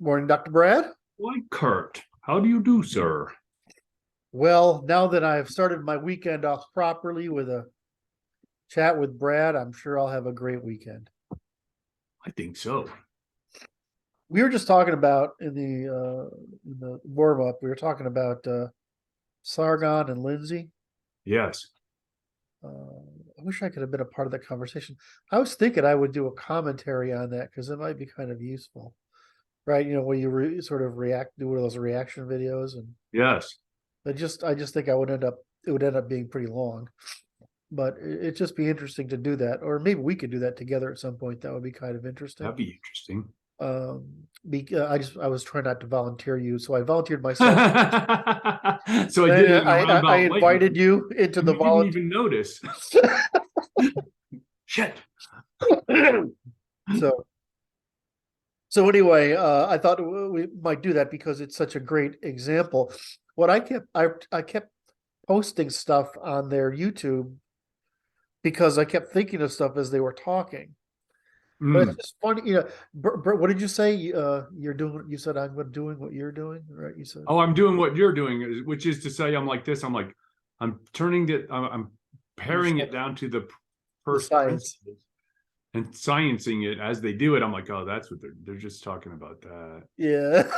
Morning, Dr. Brad. Why, Curt, how do you do, sir? Well, now that I've started my weekend off properly with a chat with Brad, I'm sure I'll have a great weekend. I think so. We were just talking about in the warm up. We were talking about Sargon and Lindsay. Yes. I wish I could have been a part of that conversation. I was thinking I would do a commentary on that because it might be kind of useful, right? You know, where you sort of do one of those reaction videos, and Yes. I just think it would end up being pretty long. But it'd just be interesting to do that, or maybe we could do that together at some point. That would be kind of interesting. That'd be interesting. I was trying not to volunteer you, so I volunteered myself. So I did it in a I roundabout way. invited you into the You didn't even notice. Shit. So anyway, I thought we might do that because it's such a great example. What I kept posting stuff on their YouTube because I kept thinking of stuff as they were talking. But it's just funny, you know. What did you say? You're doing. You said I'm doing what you're doing, right? You said. Oh, I'm doing what you're doing, which is to say, I'm like this. I'm like, I'm turning it. I'm paring it down to the first principles and sciencing it as they do it. I'm like, oh, that's what they're just talking about that. Yeah.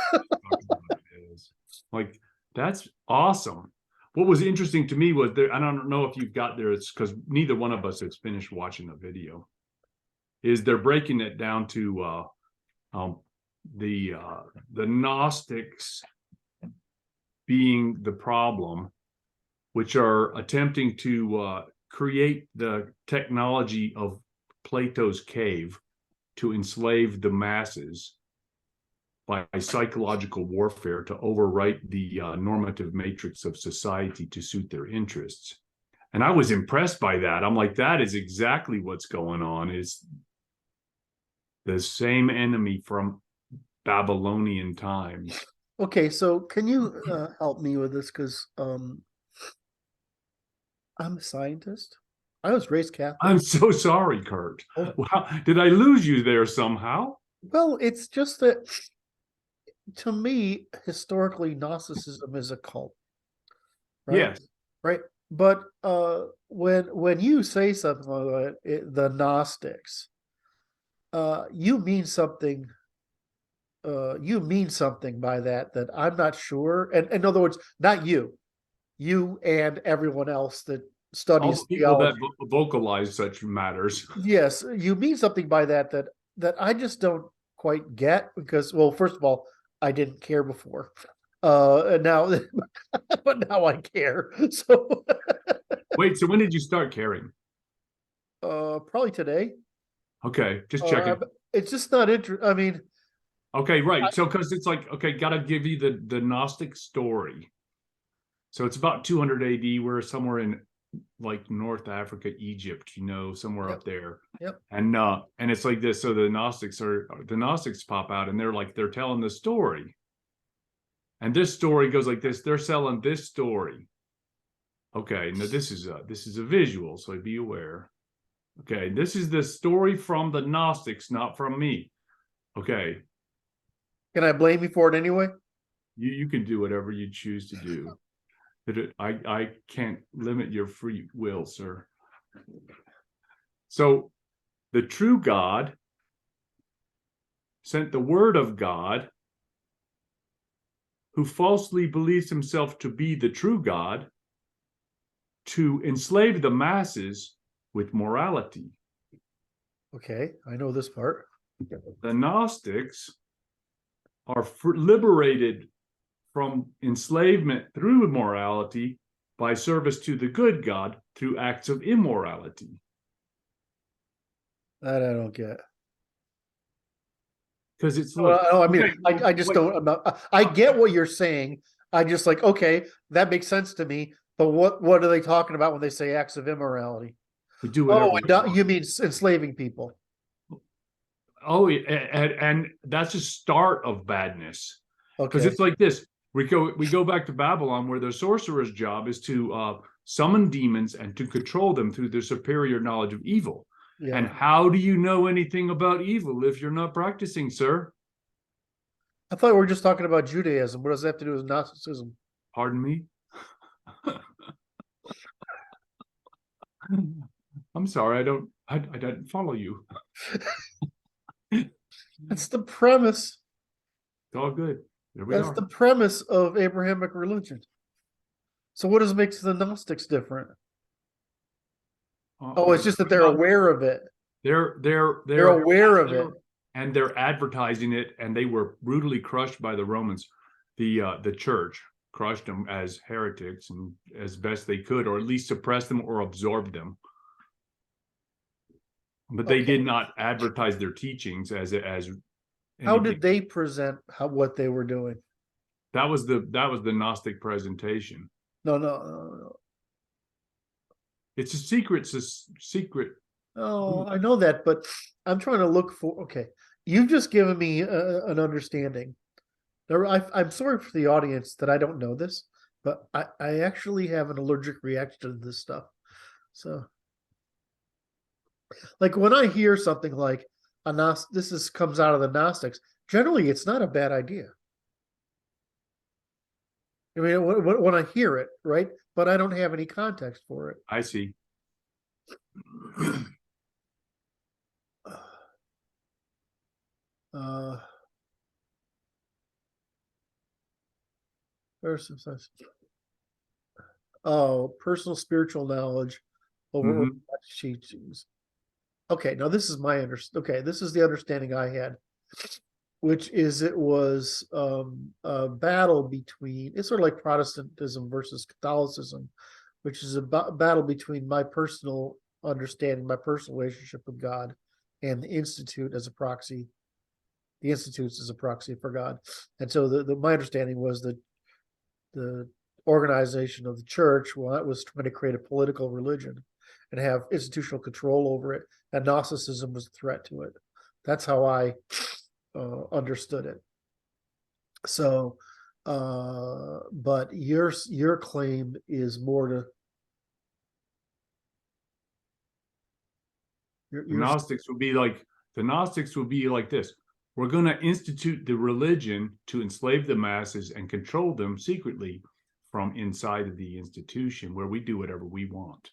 Like, that's awesome. What was interesting to me was there, I don't know if you've got there, it's because neither one of us has finished watching the video, is they're breaking it down to the Gnostics being the problem, which are attempting to create the technology of Plato's cave to enslave the masses by psychological warfare to overwrite the normative matrix of society to suit their interests. And I was impressed by that. I'm like, that is exactly what's going on, is the same enemy from Babylonian times. Okay, so can you help me with this? Because I'm a scientist. I was raised Catholic. I'm so sorry, Curt. Wow, did I lose you there somehow? Well, it's just that to me, historically, Gnosticism is a cult. Right? Yes. Right. But when you say something like that, the Gnostics, you mean something. You mean something by that I'm not sure. And in other words, not you and everyone else that studies all the people theology that vocalize such matters. Yes, you mean something by that I just don't quite get, because, well, first of all, I didn't care before, and now, but now I care. So, wait. So when did you start caring? Probably today. Okay, just checking. It's just not interesting. I mean. Okay, right. So because it's like, okay, got to give you the Gnostic story. So it's about 200 AD. We're somewhere in like North Africa, Egypt, you know, somewhere up there. Yep. And it's like this. So the Gnostics pop out, and they're telling the story. And this story goes like this. They're selling this story. Okay, now this is a visual, so be aware. Okay, this is the story from the Gnostics, not from me. Okay. Can I blame you for it anyway? You can do whatever you choose to do. I can't limit your free will, sir. So the true God sent the word of God, who falsely believes himself to be the true God, to enslave the masses with morality. Okay, I know this part. The Gnostics are liberated from enslavement through morality by service to the good God through acts of immorality. That I don't get. Because it's I mean, okay, I just don't. I get what you're saying. I just like, okay, that makes sense to me. But what are they talking about when they say acts of immorality? We do whatever. You mean enslaving people? Oh, and that's a start of badness. Because it's like this. We go back to Babylon, where the sorcerer's job is to summon demons and to control them through their superior knowledge of evil. Yeah. And how do you know anything about evil if you're not practicing, sir? I thought we were just talking about Judaism. What does that have to do with Gnosticism? Pardon me? I'm sorry, I didn't follow you. That's the premise. It's all good. There we That's are. the premise of Abrahamic religion. So what does makes the Gnostics different? Oh, it's just that they're aware of it. They're They're aware of it. And they're advertising it, and they were brutally crushed by the Romans. The church crushed them as heretics and as best they could, or at least suppressed them or absorbed them. But they did not advertise their teachings as how did they present what they were doing? That was the Gnostic presentation. No. It's a secret. It's a secret. Oh, I know that, but I'm trying to look for. Okay, you've just given me an understanding. I'm sorry for the audience that I don't know this, but I actually have an allergic reaction to this stuff. So, like when I hear something like this comes out of the Gnostics, generally it's not a bad idea. I mean, when I hear it, right? But I don't have any context for it. I see. Personal spiritual knowledge over teachings. Okay, now this is this is the understanding I had, which is it was a battle between, it's sort of like Protestantism versus Catholicism, which is a battle between my personal understanding, my personal relationship with God, and the Institute as a proxy. The Institutes as a proxy for God. And so my understanding was that the organization of the church, well, that was trying to create a political religion and have institutional control over it, and Gnosticism was a threat to it. That's how I understood it. So, but your claim is more to the Gnostics will be like this. We're going to institute the religion to enslave the masses and control them secretly from inside of the institution, where we do whatever we want.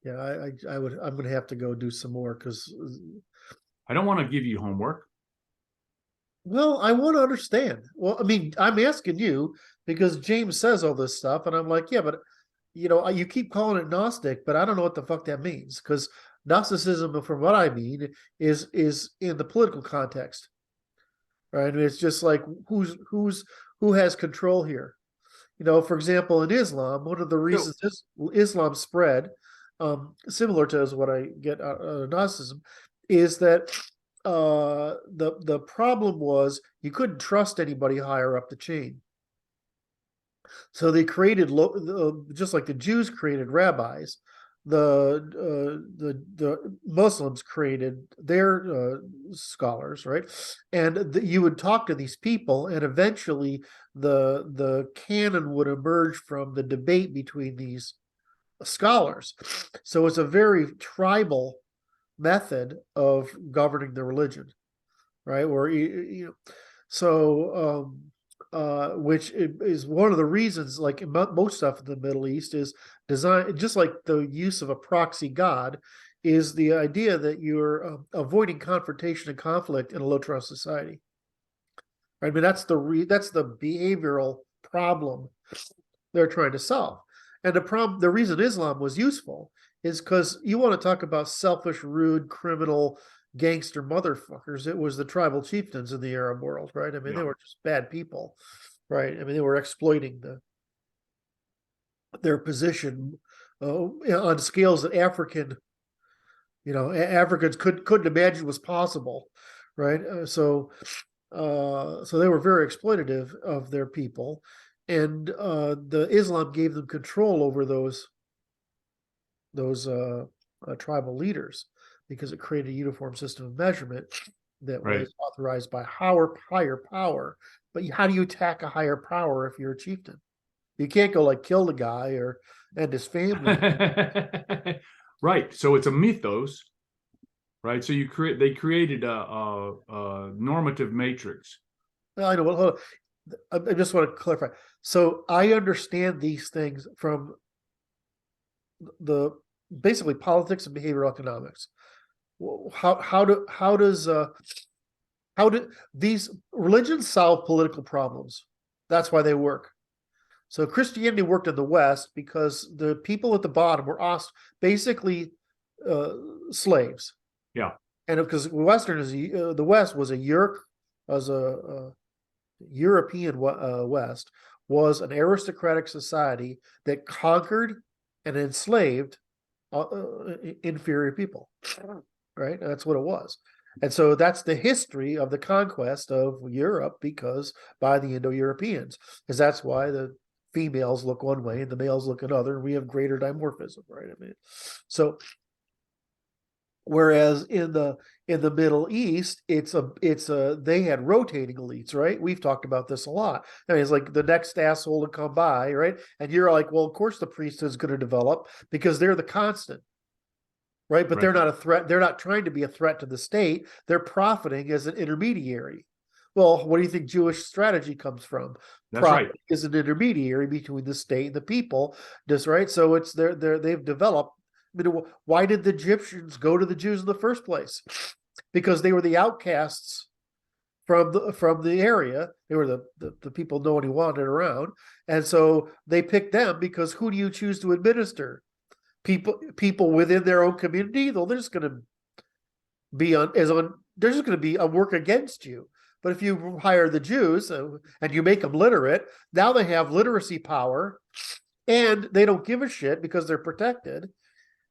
Yeah, I'm going to have to go do some more because I don't want to give you homework. Well, I want to understand. Well, I mean, I'm asking you because James says all this stuff, and I'm like, yeah, but you keep calling it Gnostic, but I don't know what the fuck that means, because Gnosticism, from what I mean, is in the political context, right? I mean, it's just like who has control here. For example, in Islam, one of the reasons Islam spread, similar to as what I get out of Gnosticism, is that the problem was you couldn't trust anybody higher up the chain. So they created, just like the Jews created rabbis, the Muslims created their scholars, right? And you would talk to these people, and eventually the canon would emerge from the debate between these scholars. So it's a very tribal method of governing the religion, right? Where which is one of the reasons, like in most stuff in the Middle East, is designed just like the use of a proxy god, is the idea that you're avoiding confrontation and conflict in a low trust society. Right? I mean, that's the behavioral problem they're trying to solve. And the reason Islam was useful is because you want to talk about selfish, rude, criminal, gangster motherfuckers. It was the tribal chieftains in the Arab world, right? I mean, they were just bad people, right? I mean, they were exploiting their position on scales that Africans couldn't imagine was possible, right? So they were very exploitative of their people, and the Islam gave them control over those tribal leaders, because it created a uniform system of measurement that was authorized by higher power. But how do you attack a higher power if you're a chieftain? You can't go like kill the guy and his family. Right. So it's a mythos right? So they created a normative matrix. I know. Hold on. I just want to clarify. So I understand these things from the basically politics and behavioral economics. How do these religions solve political problems? That's why they work. So Christianity worked in the West because the people at the bottom were basically slaves. Yeah. And because the West was a European West was an aristocratic society that conquered and enslaved inferior people, right? That's what it was. And so that's the history of the conquest of Europe because by the Indo-Europeans, because that's why the females look one way and the males look another, and we have greater dimorphism, right? I mean, so whereas in the Middle East, they had rotating elites, right? We've talked about this a lot. I mean, it's like the next asshole to come by, right? And you're like, well, of course the priesthood's going to develop because they're the constant, right? But they're not a threat. They're not trying to be a threat to the state. They're profiting as an intermediary. Well, what do you think Jewish strategy comes from? That's right. Is an intermediary between the state and the people, just right. So it's they've developed. I mean, why did the Egyptians go to the Jews in the first place? Because they were the outcasts from the area. They were the people nobody wanted around, and so they picked them because who do you choose to administer? People within their own community. Though they're just going to be they're just going to be a work against you. But if you hire the Jews and you make them literate, now they have literacy power, and they don't give a shit because they're protected.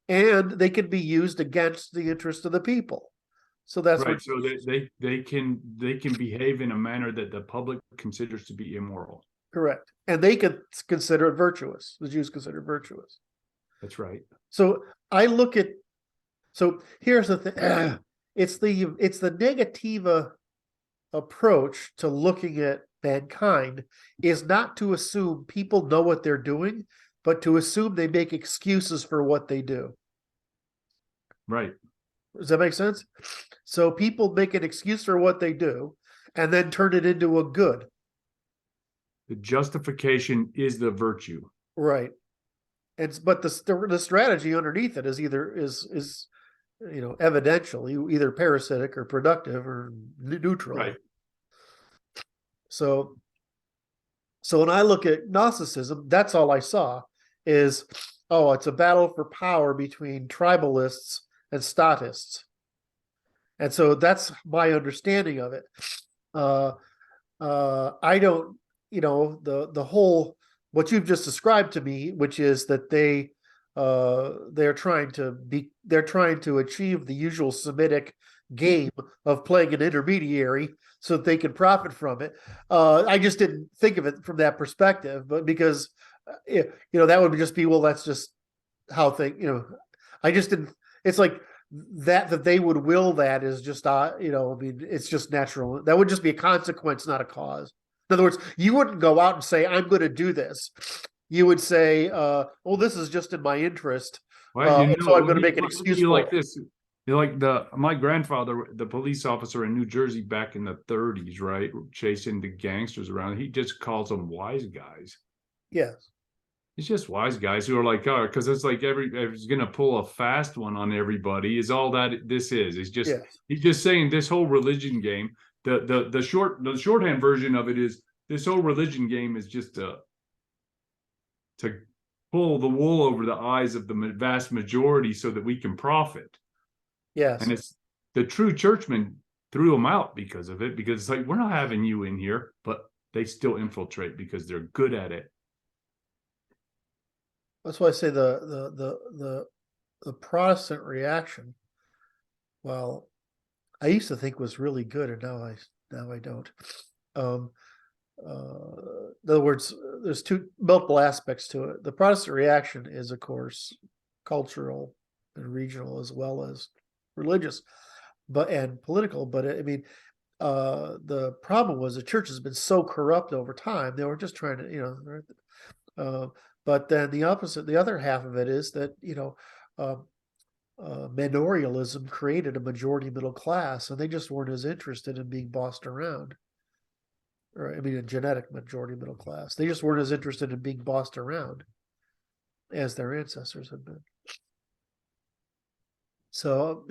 And they can be used against the interest of the people. So that's right. So they can behave in a manner that the public considers to be immoral. Correct. And they can consider it virtuous. The Jews consider it virtuous. That's right. So I look at, so here's the thing. It's the negativa approach to looking at mankind is not to assume people know what they're doing, but to assume they make excuses for what they do. Right. Does that make sense? So people make an excuse for what they do and then turn it into a good. The justification is the virtue. Right. But the strategy underneath it is either evidential, either parasitic or productive or neutral. Right. So when I look at Gnosticism, that's all I saw is, it's a battle for power between tribalists and statists. And so that's my understanding of it. I don't, the whole, what you've just described to me, which is that they're trying to achieve the usual Semitic game of playing an intermediary so that they can profit from it. I just didn't think of it from that perspective, but because, that would just be, well, that's just how I just didn't, it's like that they would will that is just, it's just natural. That would just be a consequence, not a cause. In other words, you wouldn't go out and say, I'm going to do this. You would say, well, this is just in my interest. Well, so I'm going to make an excuse for like this. You're like my grandfather, the police officer in New Jersey back in the 30s, right? Chasing the gangsters around. He just calls them wise guys. Yes. It's just wise guys who are like, because it's like he's going to pull a fast one on everybody is all that this is. He's just saying this whole religion game, the shorthand version of it is this whole religion game is just to pull the wool over the eyes of the vast majority so that we can profit. Yes. And it's the true churchmen threw them out because of it, because it's like, we're not having you in here, but they still infiltrate because they're good at it. That's why I say the Protestant reaction, well, I used to think was really good, and now I don't. In other words, there's multiple aspects to it. The Protestant reaction is, of course, cultural and regional as well as religious, and political. But I mean, the problem was the church has been so corrupt over time. They were just trying to, but then the opposite, the other half of it is that manorialism created a majority middle class, and they just weren't as interested in being bossed around. Or I mean, a genetic majority middle class. They just weren't as interested in being bossed around as their ancestors had been. So,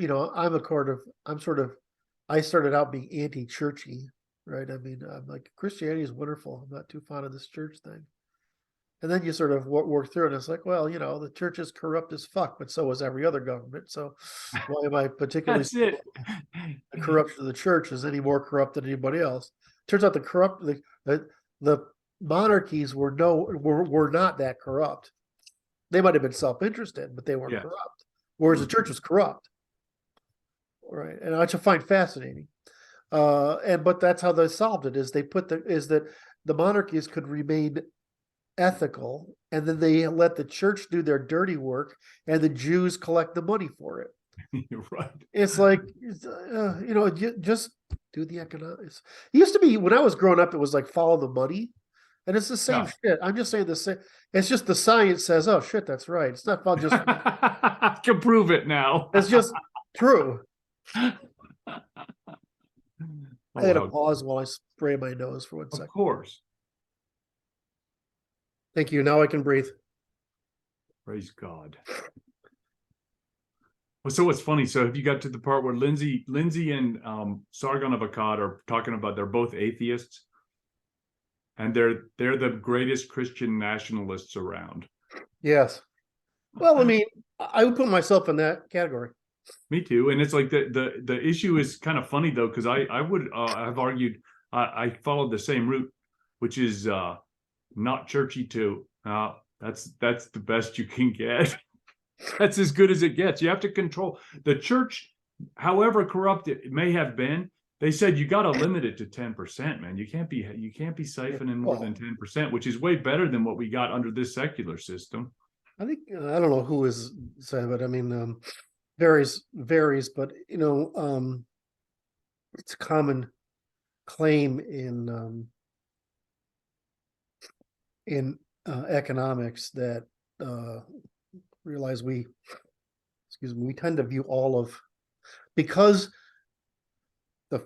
I started out being anti-churchy, right? I mean, I'm like, Christianity is wonderful. I'm not too fond of this church thing. And then you sort of work through it. And it's like, well, the church is corrupt as fuck, but so is every other government. So why am I particularly That's it. the corruption of the church is any more corrupt than anybody else? Turns out the monarchies were not that corrupt. They might have been self-interested, but they weren't corrupt. Whereas the church was corrupt. Right. And which I find fascinating. But that's how they solved it, is that the monarchies could remain ethical, and then they let the church do their dirty work, and the Jews collect the money for it. You're right. It's like, just do the economics. It used to be, when I was growing up, it was like follow the money, and it's the same shit. I'm just saying the same. It's just the science says, oh shit, that's right. It's not fun. Just I can prove it now. It's just true. Oh, I had to pause while I spray my nose for 1 second. Of course. Thank you. Now I can breathe. Praise God. Well, so what's funny? So have you got to the part where Lindsay and Sargon of Akkad are talking about they're both atheists, and they're the greatest Christian nationalists around? Yes. Well, I mean, I would put myself in that category. Me too. And it's like the issue is kind of funny though, because I would have argued I followed the same route, which is not churchy too. That's the best you can get. That's as good as it gets. You have to control the church, however corrupt it may have been. They said you got to limit it to 10%, man. You can't be siphoning more than 10%, which is way better than what we got under this secular system. I think I don't know who is saying, but I mean, varies, but it's a common claim in economics that realize we tend to view all of because the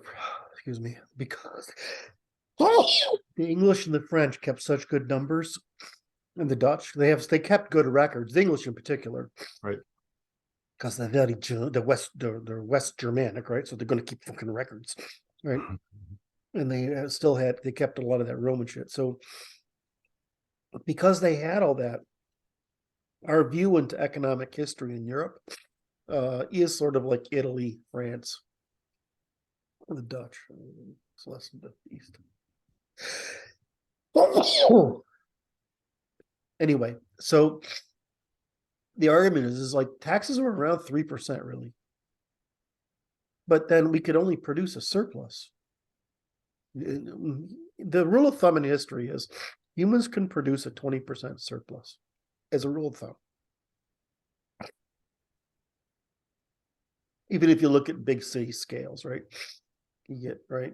English and the French kept such good numbers, and the Dutch they kept good records. The English in particular, right? Because they're West Germanic, right? So they're going to keep fucking records, right? And they kept a lot of that Roman shit. So because they had all that, our view into economic history in Europe is sort of like Italy, France, or the Dutch. It's less than the East. Anyway, so the argument is like taxes were around 3%, really. But then we could only produce a surplus. The rule of thumb in history is humans can produce a 20% surplus as a rule of thumb. Even if you look at big city scales, right? You get, right?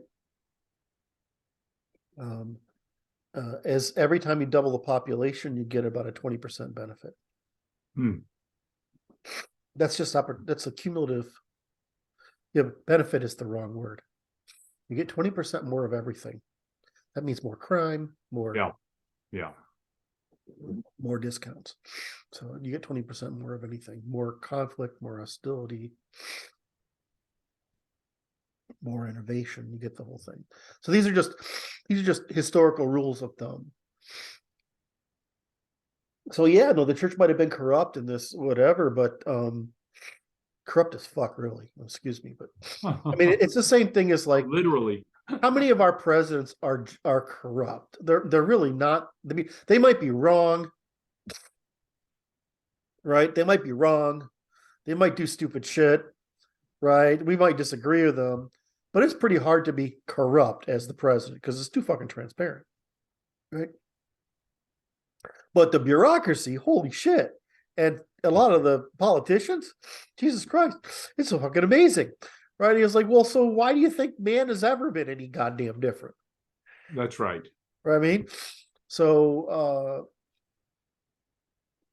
As every time you double the population, you get about a 20% benefit. That's just that's a cumulative. Benefit is the wrong word. You get 20% more of everything. That means more crime, more more discounts. So you get 20% more of anything, more conflict, more hostility, more innovation. You get the whole thing. So these are just historical rules of thumb. So the church might have been corrupt in this whatever, but corrupt as fuck, really. Excuse me, but I mean it's the same thing as like literally. How many of our presidents are corrupt? They're really not. I mean, they might be wrong, right? They might be wrong. They might do stupid shit, right? We might disagree with them, but it's pretty hard to be corrupt as the president because it's too fucking transparent, right? But the bureaucracy, holy shit. And a lot of the politicians, Jesus Christ, it's so fucking amazing. Right? He was like, well, so why do you think man has ever been any goddamn different? That's right. Right? I mean, so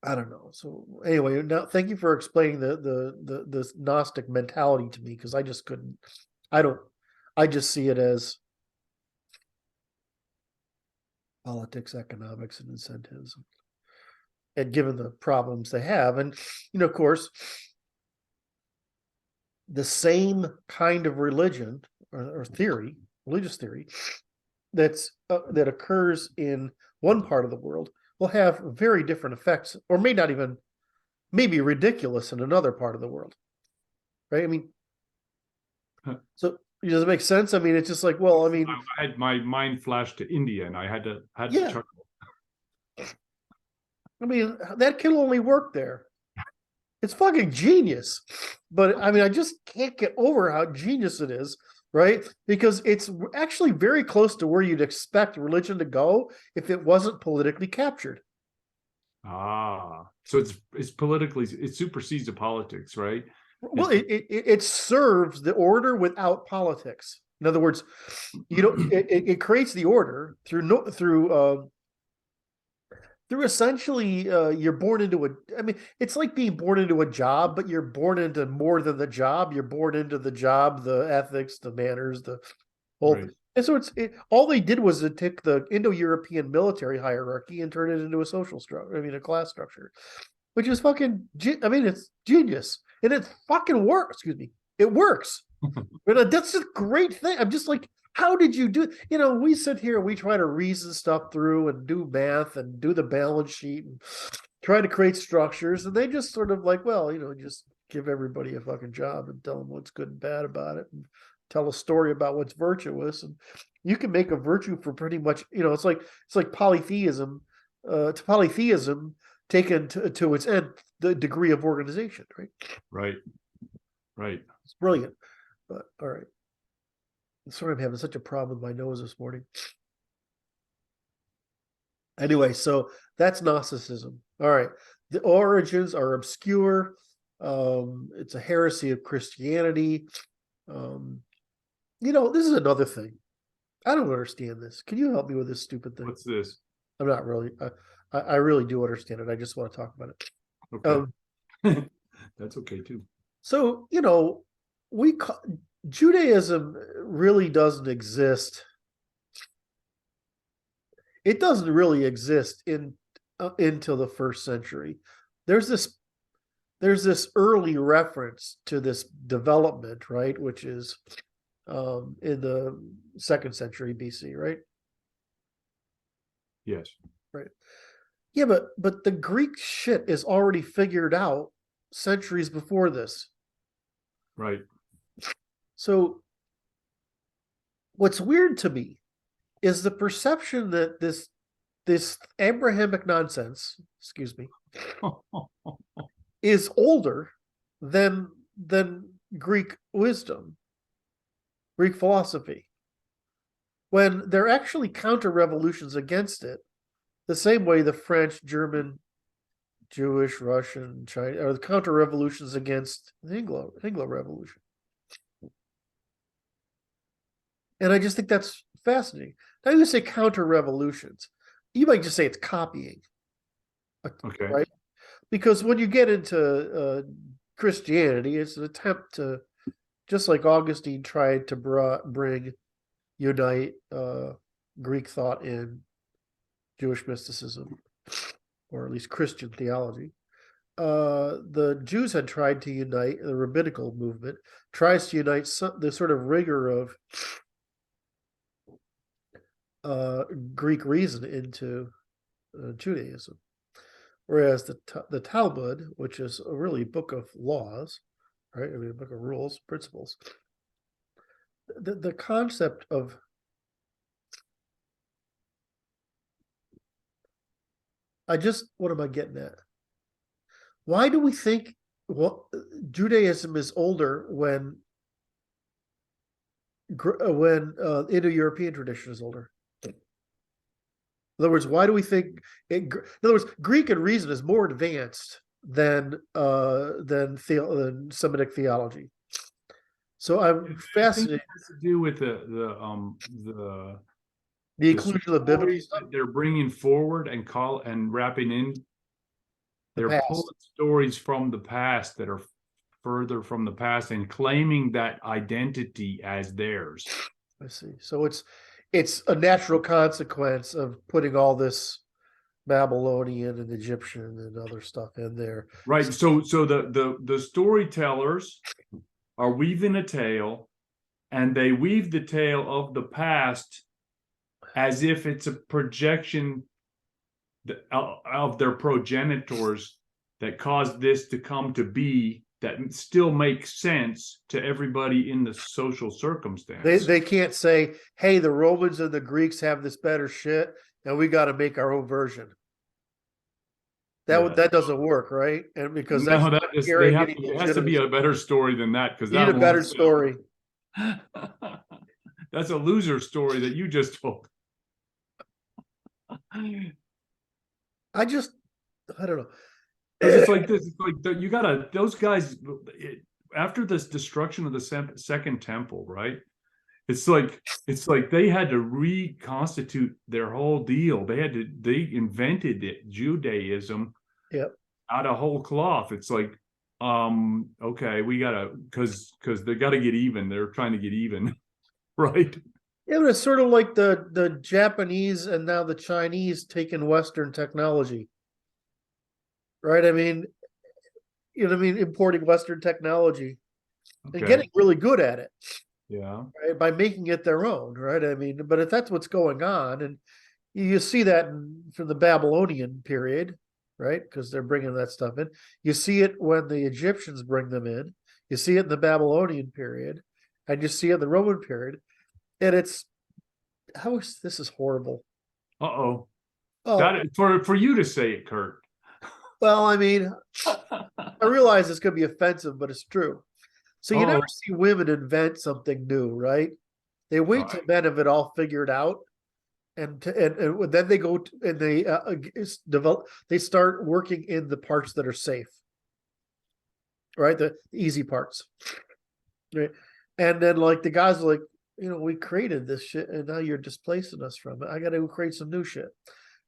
I don't know. So anyway, now thank you for explaining the Gnostic mentality to me, because I just couldn't. I don't. I just see it as politics, economics, and incentives, and given the problems they have, and of course, the same kind of religion or theory, religious theory, that occurs in one part of the world will have very different effects, or may not even, maybe ridiculous in another part of the world, right? I mean, so does it make sense? I mean, it's just like, well, I mean, I had my mind flashed to India, and I had to Yeah. chuckle. I mean, that can only work there. It's fucking genius. But I mean, I just can't get over how genius it is, right? Because it's actually very close to where you'd expect religion to go if it wasn't politically captured. So it's politically, it supersedes the politics, right? Well, it serves the order without politics. In other words, it creates the order through essentially you're born into I mean, it's like being born into a job, but you're born into more than the job. You're born into the job, the ethics, the manners, the whole Right. And so all they did was to take the Indo-European military hierarchy and turn it into a social structure. I mean, a class structure, which is fucking. I mean, it's genius, and it fucking works. Excuse me, it works. But that's a great thing. I'm just like, how did you do? We sit here and we try to reason stuff through and do math and do the balance sheet and try to create structures, and they just sort of like, well, just give everybody a fucking job and tell them what's good and bad about it, and tell a story about what's virtuous, and you can make a virtue for pretty much. It's like polytheism, to polytheism taken to its end, the degree of organization, right? Right. It's brilliant. But all right. Sorry, I'm having such a problem with my nose this morning. Anyway, so that's Gnosticism. All right. The origins are obscure. It's a heresy of Christianity. This is another thing. I don't understand this. Can you help me with this stupid thing? What's this? I'm not really. I really do understand it. I just want to talk about it. Okay. That's okay too. So, Judaism really doesn't exist. It doesn't really exist until the first century. There's this early reference to this development, right, which is in the 2nd century BC, right? Yes. Right. Yeah, but the Greek shit is already figured out centuries before this. Right. So what's weird to me is the perception that this Abrahamic nonsense, excuse me, is older than Greek wisdom, Greek philosophy, when they're actually counter-revolutions against it, the same way the French, German, Jewish, Russian, China are the counter-revolutions against the Anglo Revolution. And I just think that's fascinating. Now you say counter-revolutions. You might just say it's copying. Okay. Right? Because when you get into Christianity, it's an attempt to, just like Augustine tried to unite Greek thought in Jewish mysticism, or at least Christian theology. The Jews had tried to unite, the rabbinical movement tries to unite the sort of rigor of Greek reason into Judaism. Whereas the Talmud, which is a really book of laws, right? I mean, a book of rules, principles. The concept of what am I getting at? Why do we think Judaism is older when Indo-European tradition is older? In other words, why do we think in other words, Greek and reason is more advanced than Semitic theology? So I'm fascinated. It has to do with the inclusion of biblical stuff that they're bringing forward and wrapping in. the They're past. pulling stories from the past that are further from the past and claiming that identity as theirs. I see. So it's a natural consequence of putting all this Babylonian and Egyptian and other stuff in there. Right. So the storytellers are weaving a tale, and they weave the tale of the past as if it's a projection of their progenitors that caused this to come to be, that still makes sense to everybody in the social circumstance. They can't say, hey, the Romans and the Greeks have this better shit, and we got to make our own version. That doesn't work, right? And because no, it has to be a better story than that, because need a better story. That's a loser story that you just told. I don't know. It's like this. It's like you gotta, those guys, after this destruction of the second temple, right? It's like they had to reconstitute their whole deal. They invented it, Judaism, out of whole cloth. It's like, okay, we gotta, because they gotta get even. They're trying to get even, right? Yeah, but it's sort of like the Japanese and now the Chinese taking Western technology. Right? I mean, importing Western technology and getting really good at it. Yeah. Right? By making it their own, right? I mean, but if that's what's going on, and you see that from the Babylonian period, right? Because they're bringing that stuff in. You see it when the Egyptians bring them in. You see it in the Babylonian period, and you see it in the Roman period. And this is horrible. Oh, that for you to say it, Curt. Well, I mean, I realize this could be offensive, but it's true. So you never see women invent something new, right? They wait till men have it all figured out, and then they go and they develop. They start working in the parts that are safe, right? The easy parts, right? And then like the guys are like, we created this shit, and now you're displacing us from it. I got to create some new shit,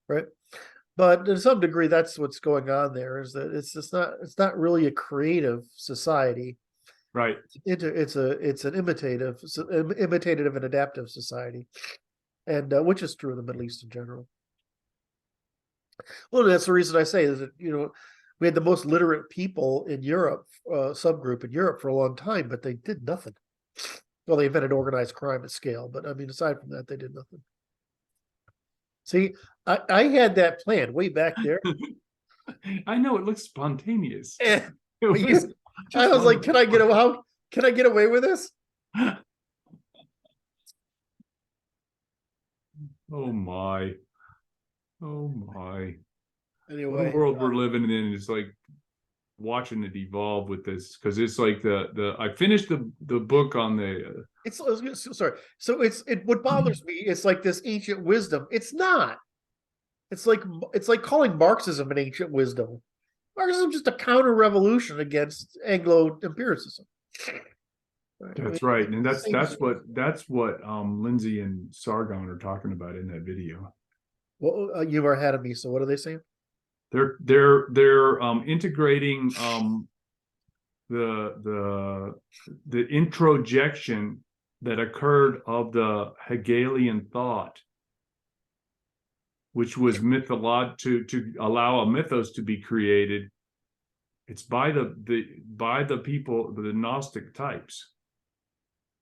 right? But to some degree, that's what's going on there. Is that it's not really a creative society, right? It's an imitative and adaptive society, and which is true in the Middle East in general. Well, that's the reason I say is that we had the most literate people in Europe, subgroup in Europe for a long time, but they did nothing. Well, they invented organized crime at scale, but I mean, aside from that, they did nothing. See, I had that plan way back there. I know it looks spontaneous. I was like, can I get away with this? Oh my. Anyway, what a world we're living in. Is like watching it evolve with this, because it's like I finished the book on the sorry. So what bothers me, it's like this ancient wisdom. It's not. It's like calling Marxism an ancient wisdom. Marxism is just a counter-revolution against Anglo empiricism. Right? That's right, and that's what Lindsay and Sargon are talking about in that video. Well, you are ahead of me. So what are they saying? They're integrating the introjection that occurred of the Hegelian thought, which was mythological, to allow a mythos to be created. It's by the people, the Gnostic types,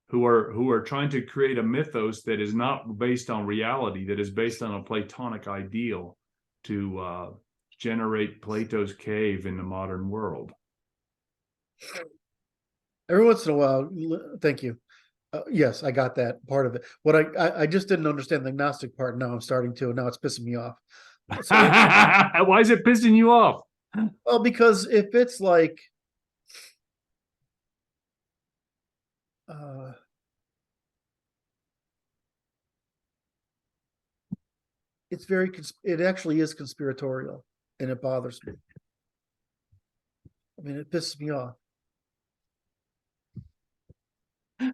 who are trying to create a mythos that is not based on reality, that is based on a Platonic ideal to generate Plato's cave in the modern world. Every once in a while, thank you. Yes, I got that part of it. What I just didn't understand the Gnostic part. Now I'm starting to, and now it's pissing me off. So, why is it pissing you off? Well, because if it's like, it actually is conspiratorial, and it bothers me. I mean, it pisses me off. I'm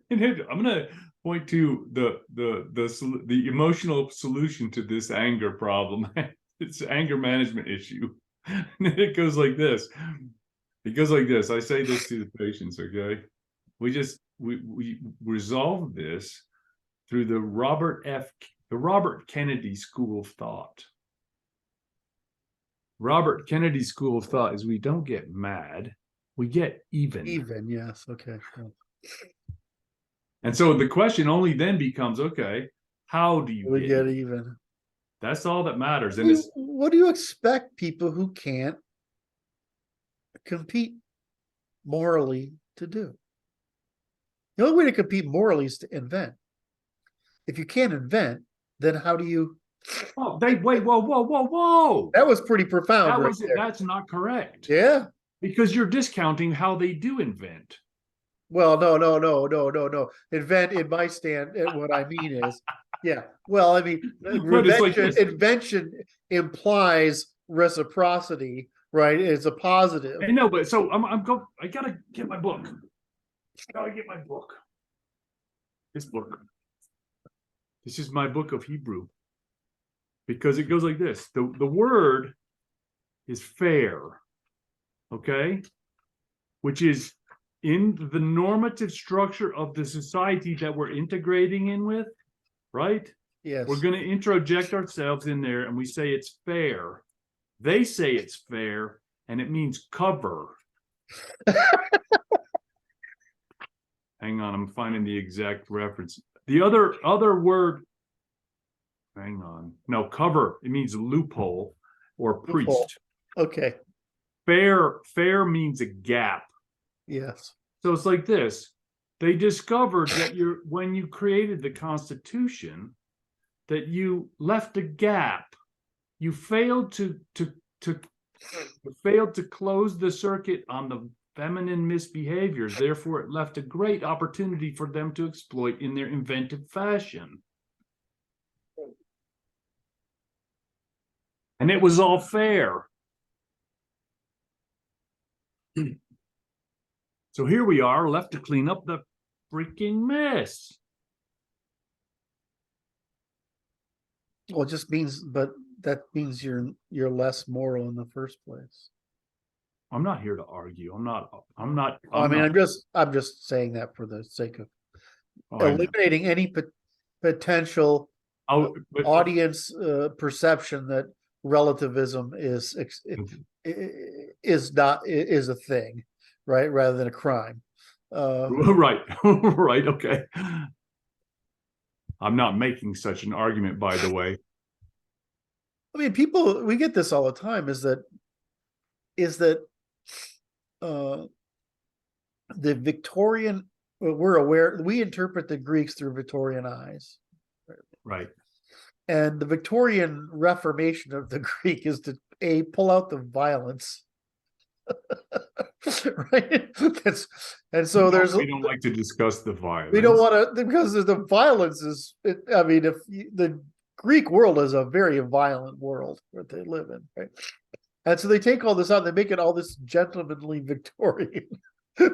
gonna point to the emotional solution to this anger problem. It's an anger management issue. And it goes like this. It goes like this. I say this to the patients, okay? We resolve this through the Robert Kennedy School of Thought. Robert Kennedy School of Thought is we don't get mad, we get even. Even, yes, okay. And so the question only then becomes, okay, how do you We get get even? even. That's all that matters. And it's What do you expect people who can't compete morally to do? The only way to compete morally is to invent. If you can't invent, then how do you? oh, they wait, whoa. That was pretty profound, right there. That's not correct. Yeah. Because you're discounting how they do invent. Well, no. Invent in my stand. What I mean is, yeah. Well, I mean, invention implies reciprocity, right? It's a positive. I know, but so I gotta get my book. This book. This is my book of Hebrew. Because it goes like this. The word is fair. Okay? Which is in the normative structure of the society that we're integrating in with, right? Yes. We're going to introject ourselves in there and we say it's fair. They say it's fair and it means cover. Hang on, I'm finding the exact reference. The other word, hang on. No, cover, it means loophole or priest. Loophole. Okay. Fair means a gap. Yes. So it's like this. They discovered that when you created the Constitution, that you left a gap. You failed to close the circuit on the feminine misbehaviors. Therefore, it left a great opportunity for them to exploit in their inventive fashion. And it was all fair. So here we are, left to clean up the freaking mess. Well, it just means, but that means you're less moral in the first place. I'm not here to argue. I'm just saying that for the sake of eliminating any potential audience perception that relativism is a thing, right? Rather than a crime. Right. Okay. I'm not making such an argument, by the way. I mean, we get this all the time, is that the Victorian, we're aware, we interpret the Greeks through Victorian eyes. Right. And the Victorian Reformation of the Greek is to pull out the violence. Right. And so we don't like to discuss the violence. We don't want to, because the violence is, I mean, if the Greek world is a very violent world that they live in, right? And so they take all this out, they make it all this gentlemanly Victorian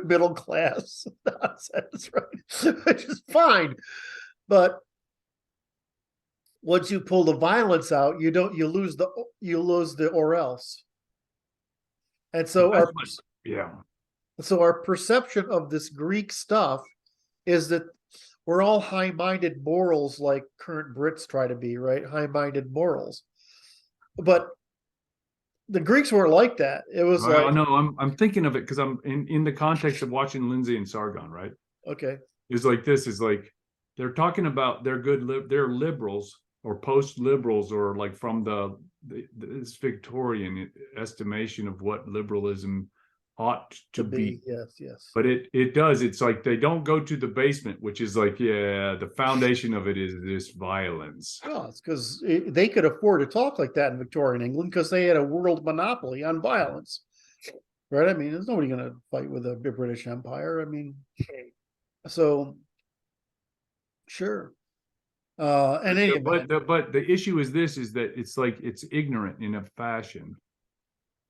middle class nonsense, right? Which is fine. But once you pull the violence out, you lose the or else. And so our perception of this Greek stuff is that we're all high-minded morals, like current Brits try to be, right? High-minded morals. But the Greeks weren't like that. It was no, I'm thinking of it because I'm in the context of watching Lindsay and Sargon, right? Okay. It's like this is like they're talking about they're liberals or post-liberals, or like from this Victorian estimation of what liberalism ought to be. Yes. But it's like they don't go to the basement, which is like, the foundation of it is this violence. Well, it's because they could afford to talk like that in Victorian England because they had a world monopoly on violence, right? I mean, there's nobody going to fight with the British Empire. I mean, so sure. But the issue is that it's like it's ignorant in a fashion,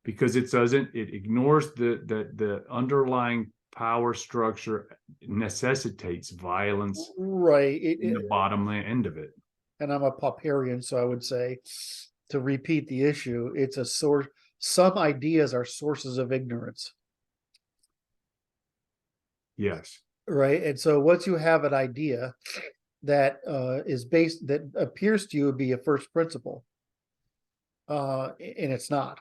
because it ignores the underlying power structure necessitates violence, right? In the bottom end of it. And I'm a Popperian, so I would say, to repeat the issue, it's a source. some ideas are sources of ignorance, Yes. right? And so once you have an idea that is based, that appears to you to be a first principle, and it's not.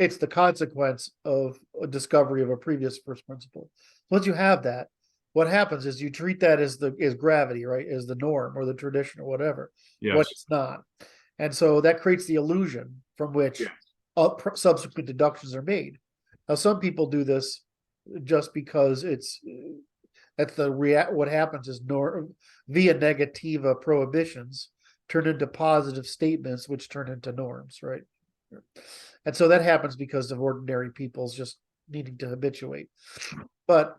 It's the consequence of a discovery of a previous first principle. Once you have that, what happens is you treat that as gravity, right? As the norm or the tradition or whatever. When Yes. it's not. And so that creates the illusion from which subsequent deductions are made. Now, some people do this just because what happens is via negativa prohibitions turn into positive statements, which turn into norms, right? And so that happens because of ordinary people's just needing to habituate. But,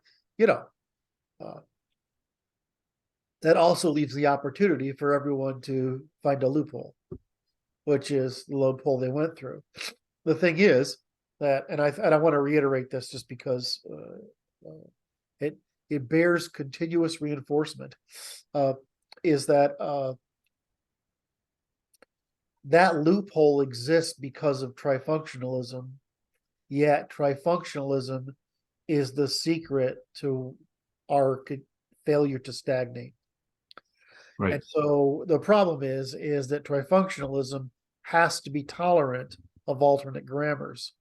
that also leaves the opportunity for everyone to find a loophole, which is the loophole they went through. The thing is that, and I want to reiterate this just because it bears continuous reinforcement, is that that loophole exists because of trifunctionalism, yet trifunctionalism is the secret to our failure to stagnate. Right. And so the problem is that trifunctionalism has to be tolerant of alternate grammars.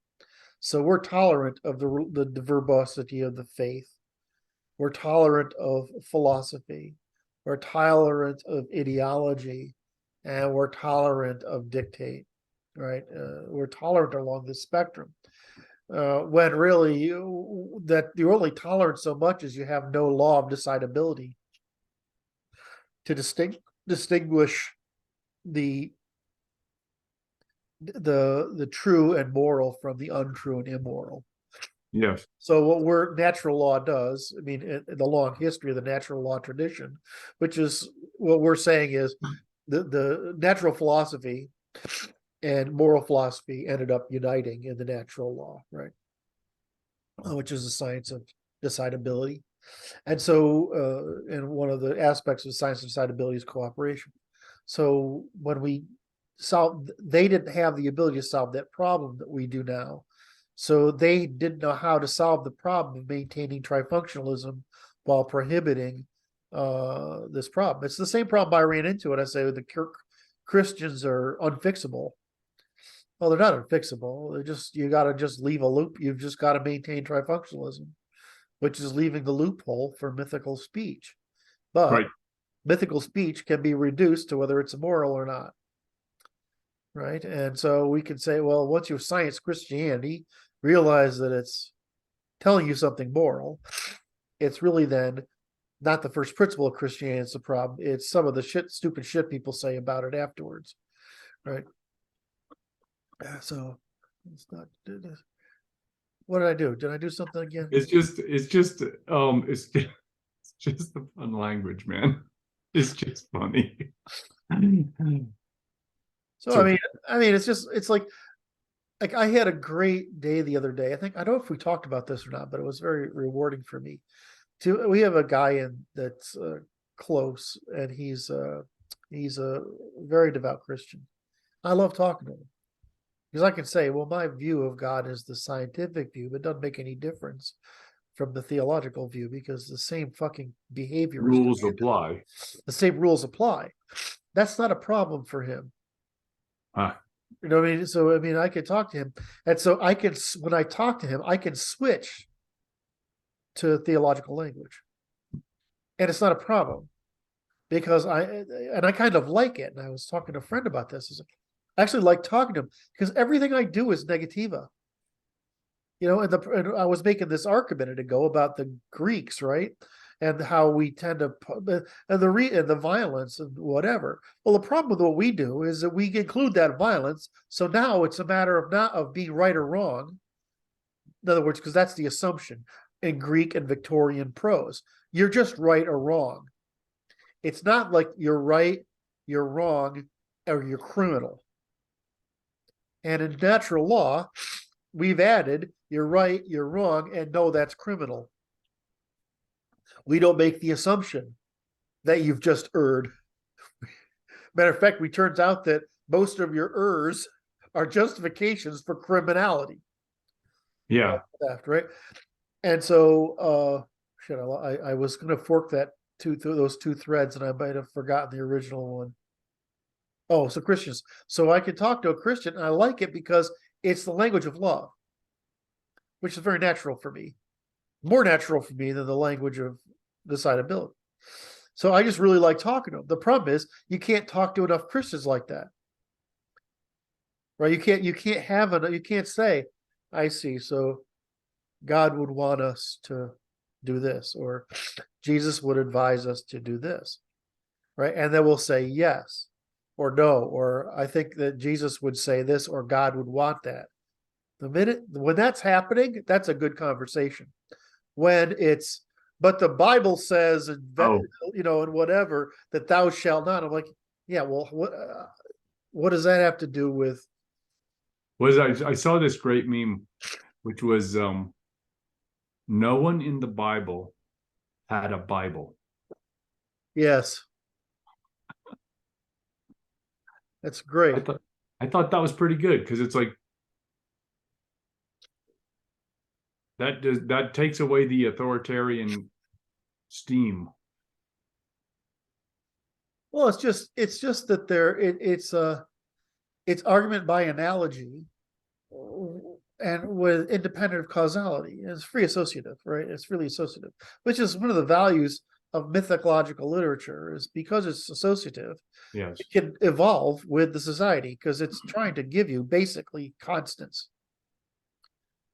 So we're tolerant of the verbosity of the faith. We're tolerant of philosophy. We're tolerant of ideology. And we're tolerant of dictate, right? We're tolerant along the spectrum. When really you're only tolerant so much as you have no law of decidability to distinguish the true and moral from the untrue and immoral. Yes. So what natural law does, I mean, in the long history of the natural law tradition, which is what we're saying is the natural philosophy and moral philosophy ended up uniting in the natural law, right? Which is the science of decidability. And so, and one of the aspects of science of decidability is cooperation. So when we they didn't have the ability to solve that problem that we do now. So they didn't know how to solve the problem of maintaining trifunctionalism while prohibiting this problem. It's the same problem I ran into when I say the Christians are unfixable. Well, they're not unfixable. They're just, you got to just leave a loop. You've just got to maintain trifunctionalism, which is leaving the loophole for mythical speech. But mythical speech can be reduced to whether it's immoral or not. Right. And so we can say, well, once you science Christianity, realize that it's telling you something moral. It's really then not the first principle of Christianity. It's the problem. It's some of the stupid shit people say about it afterwards. Right. So it's not. What did I do? Did I do something again? It's just the fun language, man. It's just funny. So I mean, it's like I had a great day the other day. I don't know if we talked about this or not, but it was very rewarding for me. We have a guy that's close, and he's a very devout Christian. I love talking to him because I can say, well, my view of God is the scientific view, but it doesn't make any difference from the theological view because the same fucking behavior rules apply. The same rules apply. That's not a problem for him. Huh. You know what I mean? So I mean, I could talk to him, and so when I talk to him, I can switch to theological language, and it's not a problem because I kind of like it. And I was talking to a friend about this. I actually like talking to him because everything I do is negativa. You know, and I was making this arc a minute ago about the Greeks, right? And how we tend to, and the violence and whatever. Well, the problem with what we do is that we include that violence. So now it's a matter of not of being right or wrong. In other words, because that's the assumption in Greek and Victorian prose. You're just right or wrong. It's not like you're right, you're wrong, or you're criminal. And in natural law, we've added you're right, you're wrong, and no, that's criminal. We don't make the assumption that you've just erred. Matter of fact, it turns out that most of your errs are justifications for criminality. Yeah. Theft, right? And so, shit, I was going to fork that those two threads, and I might have forgotten the original one. Oh, so Christians. So I could talk to a Christian, and I like it because it's the language of love, which is very natural for me, more natural for me than the language of decidability. So I just really like talking to them. The problem is you can't talk to enough Christians like that, right? You can't say, I see. So God would want us to do this, or Jesus would advise us to do this, right? And then we'll say yes or no, or I think that Jesus would say this, or God would want that. The minute when that's happening, that's a good conversation. When it's, but the Bible says, and and whatever, that thou shalt not. I'm like, yeah, well, what does that have to do with? I saw this great meme, which was no one in the Bible had a Bible. Yes, that's great. I thought that was pretty good, because it's like that takes away the authoritarian steam. Well, it's just that it's argument by analogy, and with independent of causality. It's free associative, right? It's really associative, which is one of the values of mythological literature, is because it's associative. Yes, it can evolve with the society because it's trying to give you basically constants,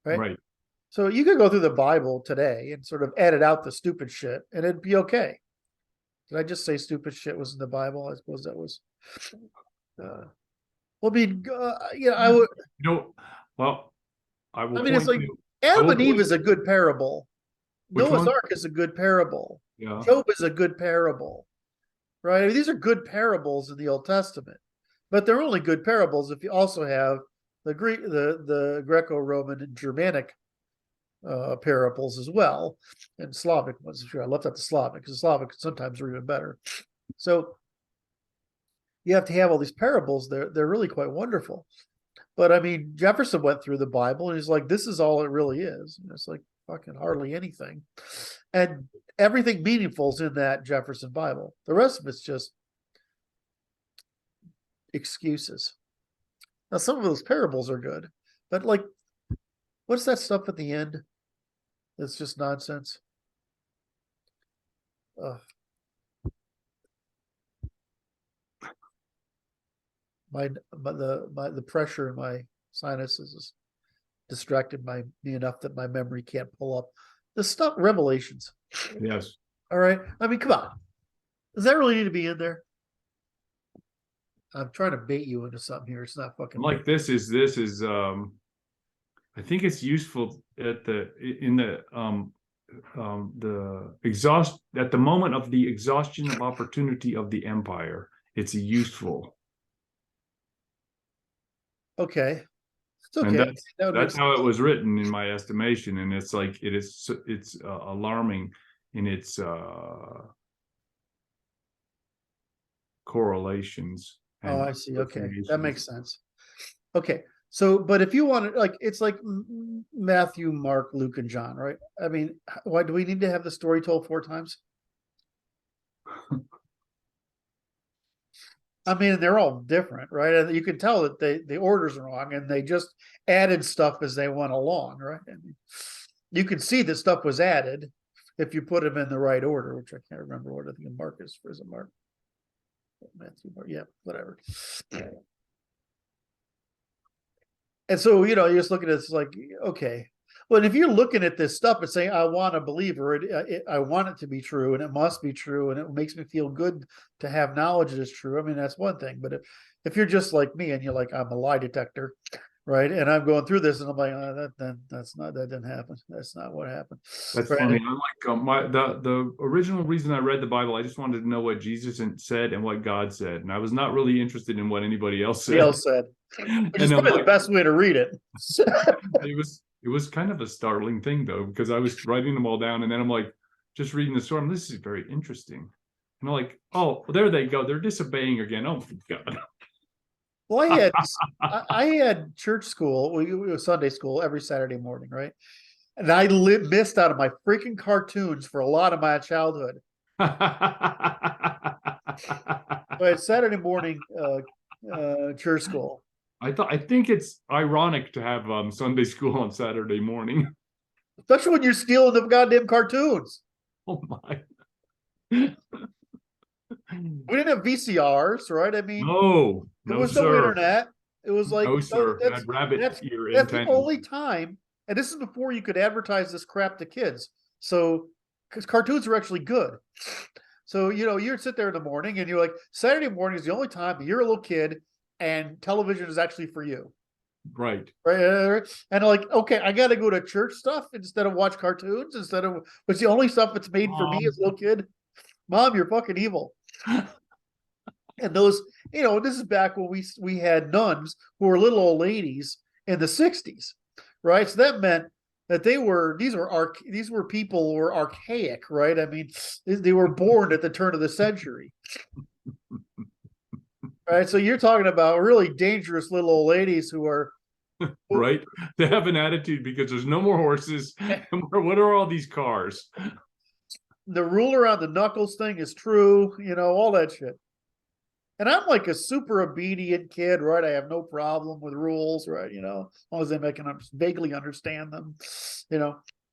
right? So you could go through the Bible today and sort of edit out the stupid shit, and it'd be okay. Did I just say stupid shit was in the Bible? I suppose that was. Well, I mean, I would. Well, I will. I mean, it's like Adam and Eve is a good parable. Noah's Ark is a good parable. Yeah. Job is a good parable, right? I mean, these are good parables in the Old Testament, but they're only good parables if you also have the Greco-Roman and Germanic parables as well, and Slavic ones. Sure, I left out the Slavic because the Slavic sometimes are even better. So you have to have all these parables. They're really quite wonderful. But I mean, Jefferson went through the Bible and he's like, this is all it really is. And it's like fucking hardly anything. And everything meaningful is in that Jefferson Bible. The rest of it's just excuses. Now, some of those parables are good, but like, what's that stuff at the end? It's just nonsense. The pressure in my sinuses is distracted me enough that my memory can't pull up the stuff. Revelations. Yes. All right. I mean, come on. Does that really need to be in there? I'm trying to bait you into something here. It's not fucking like this is I think it's useful at the moment of the exhaustion of opportunity of the empire. It's useful. Okay. It's okay. And that's how it was written in my estimation. And it's like, it's alarming in its correlations. Oh, I see. Okay. That makes sense. Okay. So, but if you want to, like, it's like Matthew, Mark, Luke, and John, right? I mean, why do we need to have the story told 4 times? I mean, they're all different, right? And you can tell that the order's wrong, and they just added stuff as they went along, right? I mean, you can see that stuff was added if you put them in the right order, which I can't remember what I think Mark is. Is it Mark? Matthew, Mark, yeah, whatever. And so, you just look at it, it's like, okay. Well, if you're looking at this stuff and saying, I want to believe, or I want it to be true, and it must be true, and it makes me feel good to have knowledge that it's true. I mean, that's one thing. But if you're just like me and you're like, I'm a lie detector, right? And I'm going through this and I'm like, that didn't happen. That's not what happened. That's right? Funny. I'm like, the original reason I read the Bible, I just wanted to know what Jesus said and what God said. And I was not really interested in what anybody else said. Which is probably the best way to read it. It was kind of a startling thing, though, because I was writing them all down, and then I'm like, just reading the story. This is very interesting. And I'm like, oh, there they go. They're disobeying again. Oh, my God. Well, I had church school, we was Sunday school every Saturday morning, right? And I missed out on my freaking cartoons for a lot of my childhood. So I had Saturday morning church school. I think it's ironic to have Sunday school on Saturday morning. Especially when you're stealing the goddamn cartoons. Oh my. We didn't have VCRs, right? I mean, No, there no, was no sir. internet. It was like, No, sir. that's Had rabbit that's ear that's the antennas. only time, and this is before you could advertise this crap to kids. So, because cartoons are actually good. So, you'd sit there in the morning and you're like, Saturday morning is the only time you're a little kid and television is actually for you. Right. Right. And like, okay, I got to go to church stuff instead of watch cartoons, instead of, which the only stuff that's made for me as a little kid. Mom, you're fucking evil. And those, this is back when we had nuns who were little old ladies in the 60s, right? So that meant that these were people who were archaic, right? I mean, they were born at the turn of the century. Right. So you're talking about really dangerous little old ladies who are right. They have an attitude because there's no more horses. What are all these cars? The rule around the knuckles thing is true, all that shit. And I'm like a super obedient kid, right? I have no problem with rules, right? As long as I can vaguely understand them,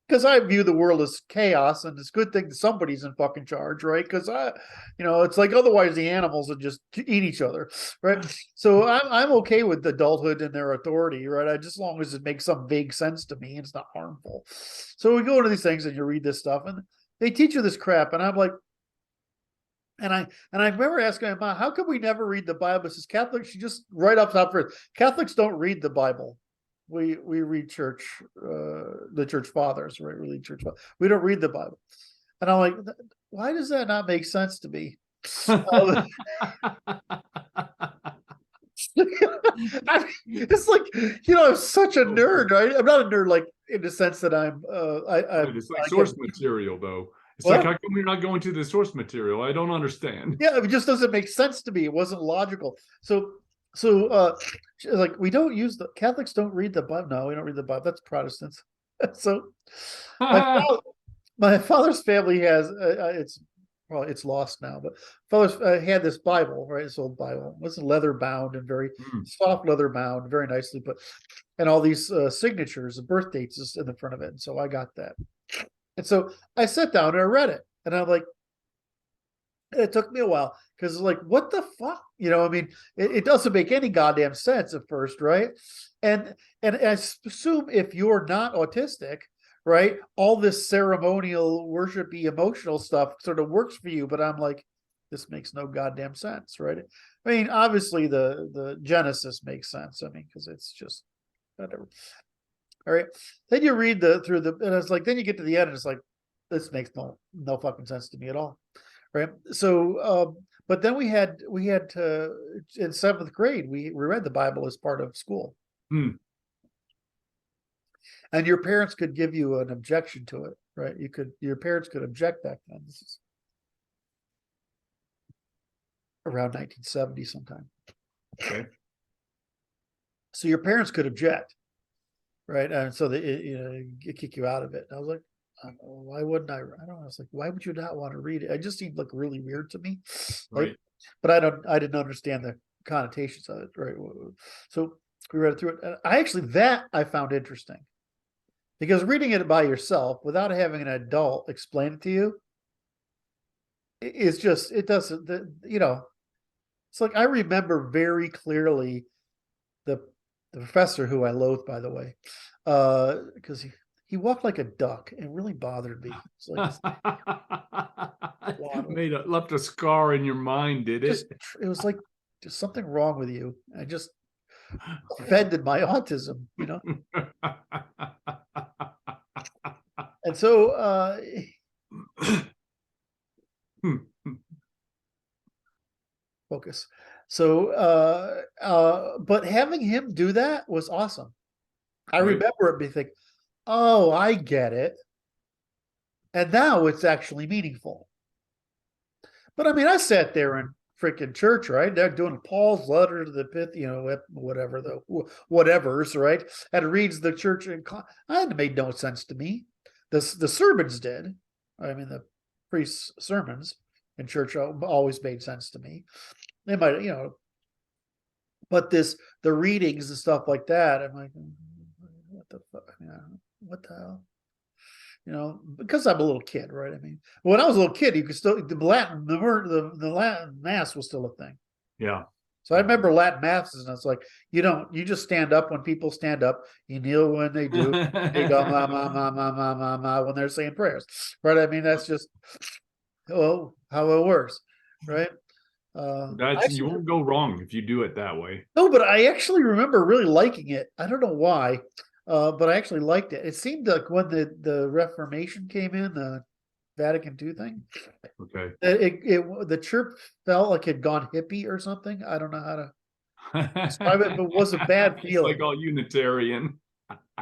because I view the world as chaos, and it's a good thing that somebody's in fucking charge, right? Because it's like otherwise the animals would just eat each other, right? So I'm okay with adulthood and their authority, right? Just as long as it makes some vague sense to me and it's not harmful. So we go into these things and you read this stuff and they teach you this crap, and I'm like, and I remember asking my mom, how come we never read the Bible? Says Catholics, she just right up top for it. Catholics don't read the Bible. We read church, the church fathers, right? We read church fathers. We don't read the Bible. And I'm like, why does that not make sense to me? It's like, I'm such a nerd, right? I'm not a nerd like in the sense that it's like source material, though. It's like, how come we're not going to the source material? I don't understand. Yeah, it just doesn't make sense to me. It wasn't logical. So like, we don't use the Catholics don't read the Bible. No, we don't read the Bible. That's Protestants. So my father's family has it's lost now, but father's had this Bible, right? This old Bible. It was leather bound and very soft leather bound, very nicely put, and all these signatures, birth dates is in the front of it. And so I got that. And so I sat down and I read it, and I'm like, it took me a while because it's like, what the fuck? I mean, it doesn't make any goddamn sense at first, right? And I assume if you're not autistic, right, all this ceremonial, worshipy, emotional stuff sort of works for you. But I'm like, this makes no goddamn sense, right? I mean, obviously the Genesis makes sense. I mean, because it's just whatever. All right. Then you read and it's like, then you get to the end and it's like, this makes no fucking sense to me at all. Right. So, but then we had to, in 7th grade, we read the Bible as part of school. And your parents could give you an objection to it, right? Your parents could object back then. This is around 1970 sometime. Okay. So your parents could object. Right. And so they kick you out of it. And I was like, why wouldn't I don't know. I was like, why would you not want to read it? It just seemed like really weird to me. Like, right. But I didn't understand the connotations of it. Right. So we read it through it. And I found interesting, because reading it by yourself without having an adult explain it to you, it's just, it doesn't, it's like, I remember very clearly the professor, who I loathe, by the way, because he walked like a duck. It really bothered me. It's like, left a scar in your mind, did it? It was like, there's something wrong with you. I just offended my autism, And so focus. So but having him do that was awesome. I remember it being thinking, oh, I get it. And now it's actually meaningful. But I mean, I sat there and freaking church, right? They're doing Paul's letter to the pith, whatever the whatever's, right? And it reads the church, and it made no sense to me. The sermons did. I mean, the priest's sermons in church always made sense to me. They might, but the readings and stuff like that, I'm like, what the fuck? What the hell? Because I'm a little kid, right? I mean, when I was a little kid, you could still the Latin mass was still a thing. Yeah. So I remember Latin mass, and it's like you just stand up when people stand up, you kneel when they do, you go ma ma ma ma ma ma ma when they're saying prayers, right? I mean, that's just how it works, right? You won't go wrong if you do it that way. No, but I actually remember really liking it. I don't know why, but I actually liked it. It seemed like when the Reformation came in, the Vatican II thing. Okay. The church felt like it had gone hippie or something. I don't know how to describe it, but it was a bad feeling. Like all Unitarian.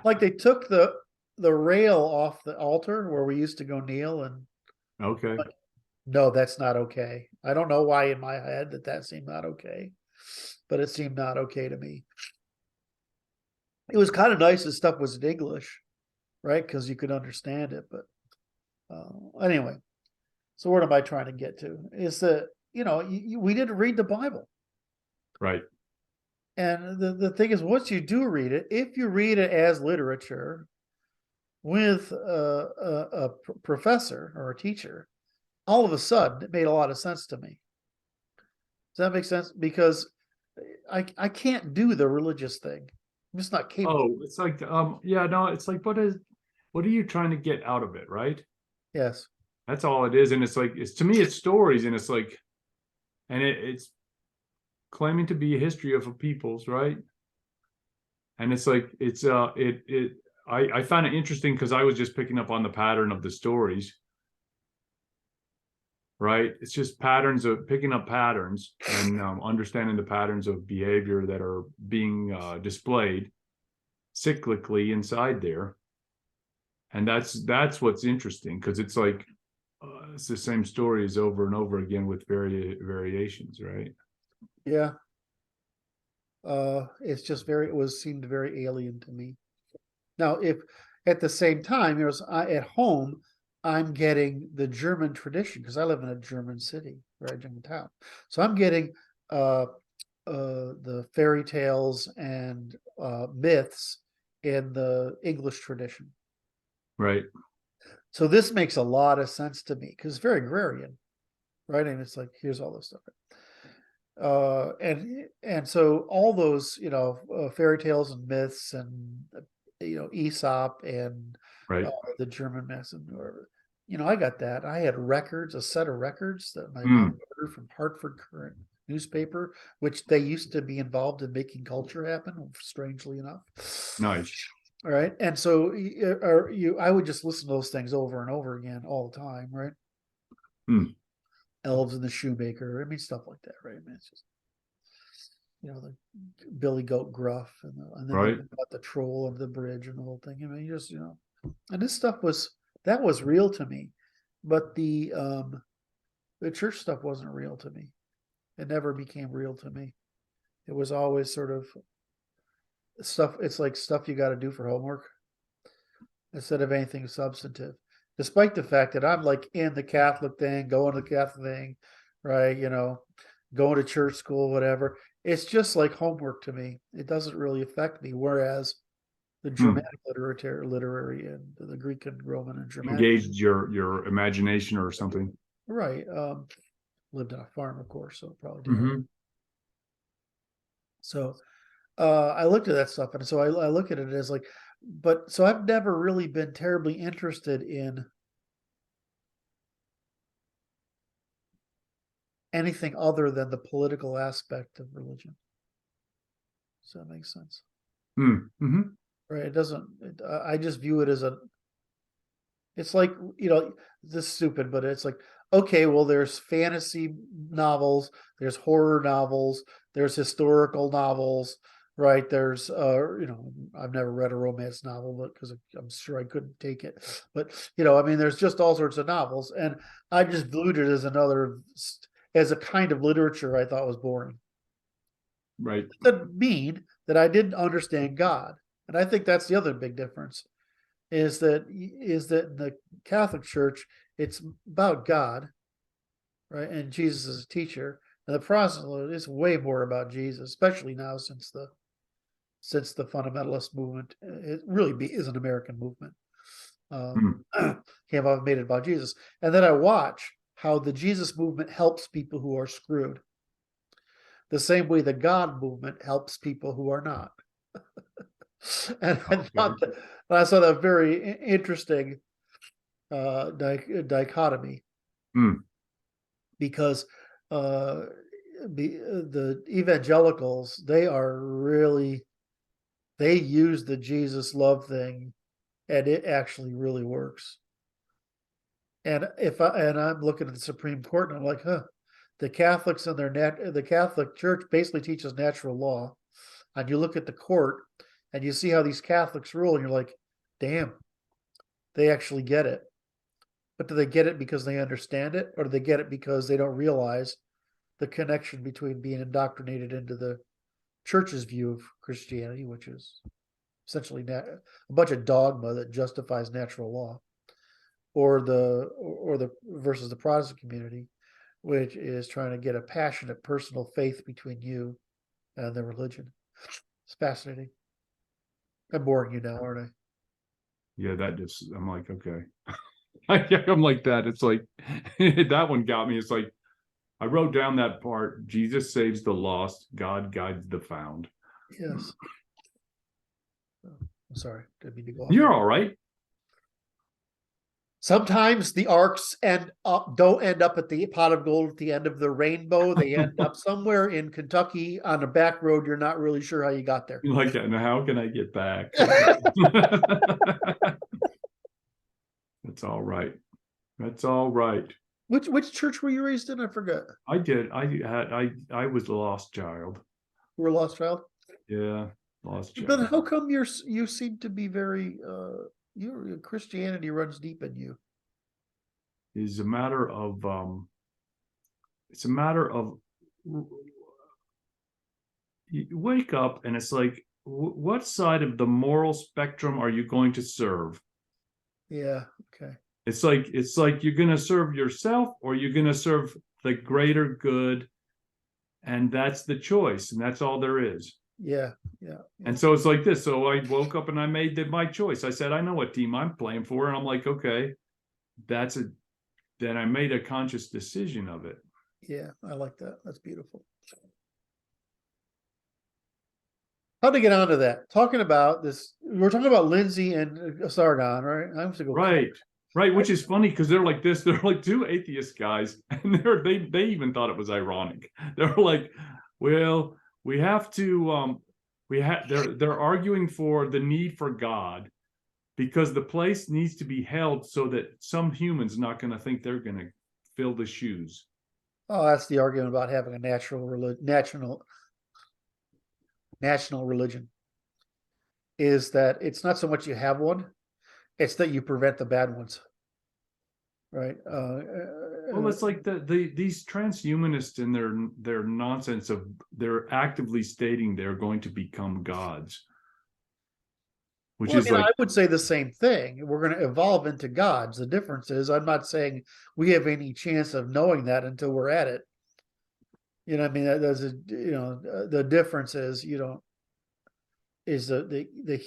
Like they took the rail off the altar where we used to go kneel, and okay. No, that's not okay. I don't know why in my head that seemed not okay, but it seemed not okay to me. It was kind of nice that stuff was in English, right? Because you could understand it. But anyway, so what am I trying to get to? Is that, we didn't read the Bible. Right. And the thing is, once you do read it, if you read it as literature with a professor or a teacher, all of a sudden it made a lot of sense to me. Does that make sense? Because I can't do the religious thing. I'm just not capable. Oh, it's like it's like what are you trying to get out of it, right? Yes. That's all it is. And it's like to me it's stories, and it's like, and it's claiming to be a history of a people's, right? And it's like I found it interesting because I was just picking up on the pattern of the stories. Right, it's just patterns of picking up patterns and understanding the patterns of behavior that are being displayed cyclically inside there, and that's what's interesting, because it's like it's the same stories over and over again with variations, right? Yeah. It's just seemed very alien to me. Now, if at the same time, at home, I'm getting the German tradition because I live in a German city, right, German town. So I'm getting the fairy tales and myths in the English tradition. Right. So this makes a lot of sense to me because it's very agrarian, right? And it's like, here's all this stuff. And so all those, fairy tales and myths and, Aesop and Right. the German myths and whatever. I got that. I had a set of records that my mom ordered from Hartford Current newspaper, which they used to be involved in making culture happen, strangely enough. Nice. All right. And so I would just listen to those things over and over again all the time, right? Elves and the Shoemaker. I mean, stuff like that, right? I mean, it's just, the Billy Goat Gruff and then right. about the troll of the bridge and the whole thing. I mean, just, and this stuff was real to me, but the church stuff wasn't real to me. It never became real to me. It was always sort of stuff. It's like stuff you got to do for homework instead of anything substantive. Despite the fact that I'm like in the Catholic thing, going to the Catholic thing, right? Going to church school, whatever. It's just like homework to me. It doesn't really affect me. Whereas the Germanic literary and the Greek and Roman and Germanic engaged your imagination or something. Right. Lived on a farm, of course, so probably did. So I looked at that stuff, and so I look at it as like, but so I've never really been terribly interested in anything other than the political aspect of religion. Does that make sense? Right. It doesn't. I just view it as it's like, this is stupid, but it's like, okay, well, there's fantasy novels, there's horror novels, there's historical novels, right? There's, I've never read a romance novel, but because I'm sure I couldn't take it. But, I mean, there's just all sorts of novels. And I just viewed it as another, as a kind of literature I thought was boring. Right. It doesn't mean that I didn't understand God. And I think that's the other big difference is that in the Catholic Church, it's about God, right? And Jesus is a teacher. And the Protestant is way more about Jesus, especially now since the fundamentalist movement, it really is an American movement. Came up and made it about Jesus. And then I watch how the Jesus movement helps people who are screwed. The same way the God movement helps people who are not. And I saw that very interesting dichotomy. Because the evangelicals, they use the Jesus love thing, and it actually really works. And I'm looking at the Supreme Court, and I'm like, the Catholics and the Catholic Church basically teaches natural law, and you look at the court, and you see how these Catholics rule, and you're like, damn, they actually get it. But do they get it because they understand it, or do they get it because they don't realize the connection between being indoctrinated into the church's view of Christianity, which is essentially a bunch of dogma that justifies natural law, or the versus the Protestant community, which is trying to get a passionate personal faith between you and the religion. It's fascinating. I'm boring you now, aren't I? Yeah, I'm like, okay. I'm like that. It's like that one got me. It's like I wrote down that part. Jesus saves the lost. God guides the found. Yes. I'm sorry. Didn't mean to go off. You're all right. Sometimes the arcs don't end up at the pot of gold at the end of the rainbow. They end up somewhere in Kentucky on a back road. You're not really sure how you got there. Like that. Now, how can I get back? That's all right. That's all right. Which church were you raised in? I forgot. I did. I was a lost child. You were a lost child? Yeah, lost child. But how come you seem to be very your Christianity runs deep in you? It's a matter of you wake up and it's like, what side of the moral spectrum are you going to serve? Yeah. Okay. It's like you're going to serve yourself or you're going to serve the greater good, and that's the choice, and that's all there is. Yeah. And so it's like this. So I woke up and I made my choice. I said, I know what team I'm playing for, and I'm like, okay, then I made a conscious decision of it. Yeah, I like that. That's beautiful. How to get onto that? Talking about this, we're talking about Lindsay and Sargon, right? I have to go. Right, which is funny because they're like this. They're like two atheist guys, and they even thought it was ironic. They're like, well, we have to they're arguing for the need for God because the place needs to be held so that some human's not going to think they're going to fill the shoes. Oh, that's the argument about having a national religion, is that it's not so much you have one, it's that you prevent the bad ones. Right. Well, it's like these transhumanists and their nonsense of they're actively stating they're going to become gods. Which is like, I would say the same thing. We're going to evolve into gods. The difference is I'm not saying we have any chance of knowing that until we're at it. You know what I mean? There's the difference is the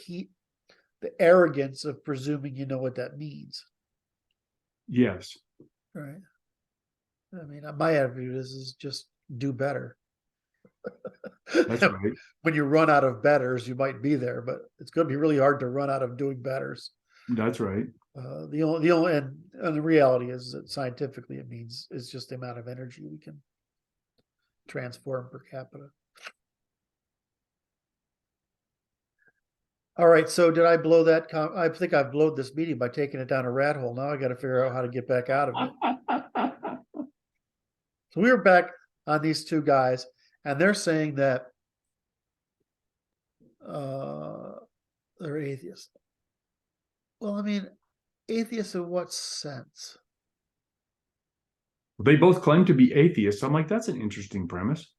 heat, the arrogance of presuming you know what that means. yes. Right. I mean, my attitude is just do better. That's right. When you run out of betters, you might be there, but it's going to be really hard to run out of doing betters. That's right. The only and the reality is that scientifically it means it's just the amount of energy we can transform per capita. All right, so did I blow that? I think I've blown this meeting by taking it down a rat hole. Now I got to figure out how to get back out of it. So we were back on these two guys, and they're saying that they're atheists. Well, I mean, atheists in what sense? They both claim to be atheists. I'm like, that's an interesting premise.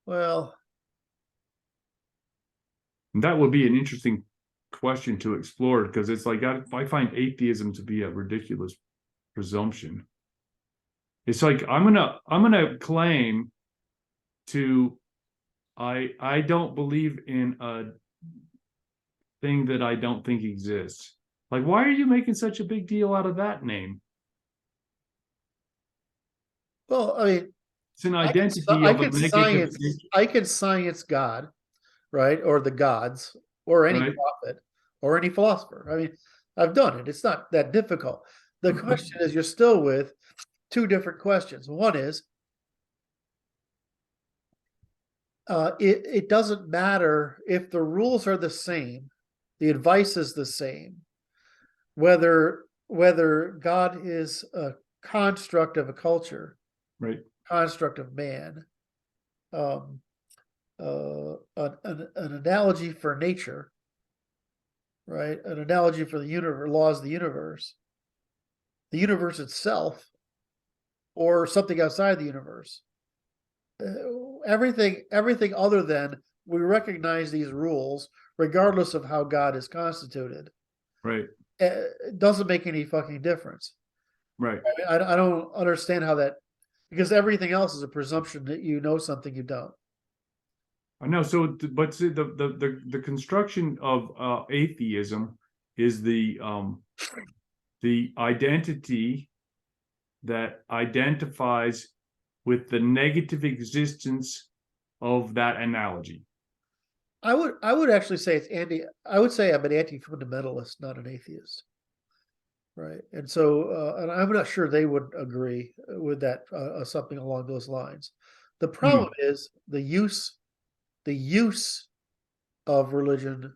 Well, And that would be an interesting question to explore, because it's like I find atheism to be a ridiculous presumption. It's like I'm gonna claim to I don't believe in a thing that I don't think exists. Like, why are you making such a big deal out of that name? well, I mean, It's an identity I of a could negative science, nature, I could science God, right? Or the gods, or any right? prophet, or any philosopher. I mean, I've done it. It's not that difficult. The question is, you're still with two different questions. One is, it doesn't matter if the rules are the same, the advice is the same, whether God is a construct of a culture, Right. construct of man, um, an analogy for nature, right? An analogy for the universe, laws of the universe itself, or something outside the universe. Everything other than we recognize these rules, regardless of how God is constituted, Right. it doesn't make any fucking difference. Right. I don't understand how that, because everything else is a presumption that you know something you don't. I know. So, but see, the construction of atheism is the identity that identifies with the negative existence of that analogy. I would actually say I would say I'm an anti-fundamentalist, not an atheist. Right. And so, and I'm not sure they would agree with that, something along those lines. The problem is the use of religion,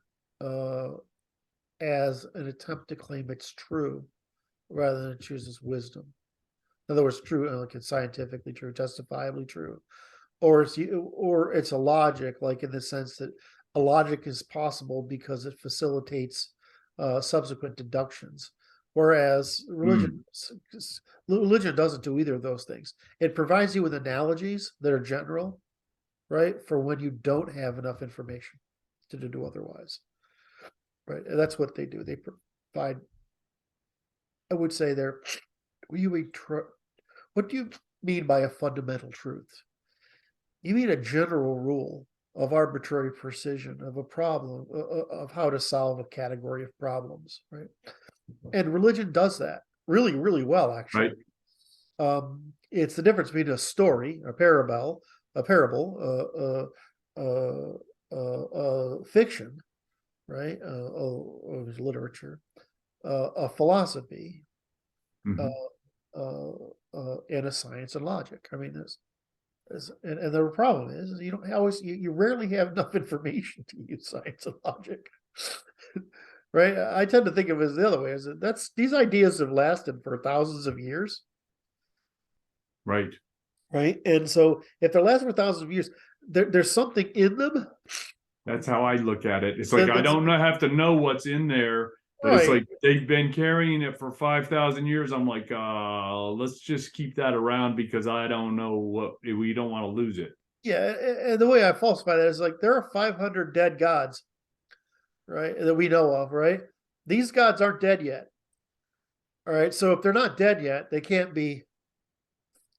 as an attempt to claim it's true rather than it chooses wisdom. In other words, true, like it's scientifically true, justifiably true, or it's a logic, like in the sense that a logic is possible because it facilitates subsequent deductions. Whereas religion doesn't do either of those things. It provides you with analogies that are general, right, for when you don't have enough information to do otherwise, right? And that's what they do. They provide. I would say they're. What do you mean by a fundamental truth? You mean a general rule of arbitrary precision of a problem, of how to solve a category of problems, right? And religion does that really, really well, actually. Right. It's the difference between a story, a parable, fiction, right? Literature, a philosophy, Mhm. and a science and logic. I mean, and the problem is you don't always you rarely have enough information to use science and logic. Right? I tend to think of it as the other way, is that these ideas have lasted for thousands of years. Right. Right. And so if they're lasting for thousands of years, there's something in them. That's how I look at it. It's like I That's don't have to know what's in there, but it's right. like they've been carrying it for 5,000 years. I'm like, let's just keep that around because I don't know what we don't want to lose it. Yeah. And the way I falsify that is like there are 500 dead gods, right, that we know of, right? These gods aren't dead yet. All right. So if they're not dead yet, they can't be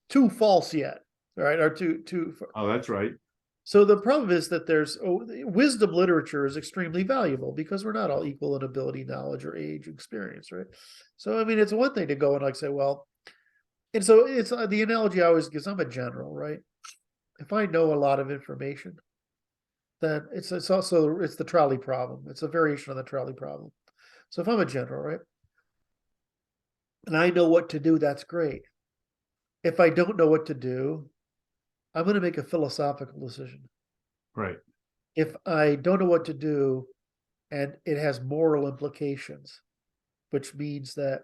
too false yet, right? Or too. Oh, that's right. So the problem is that wisdom literature is extremely valuable because we're not all equal in ability, knowledge, or age, experience, right? So I mean, it's one thing to go and like say, well, and so it's the analogy I always give. I'm a general, right? If I know a lot of information, then it's also it's the trolley problem. It's a variation of the trolley problem. So if I'm a general, right, and I know what to do, that's great. If I don't know what to do, I'm going to make a philosophical decision. Right. If I don't know what to do and it has moral implications, which means that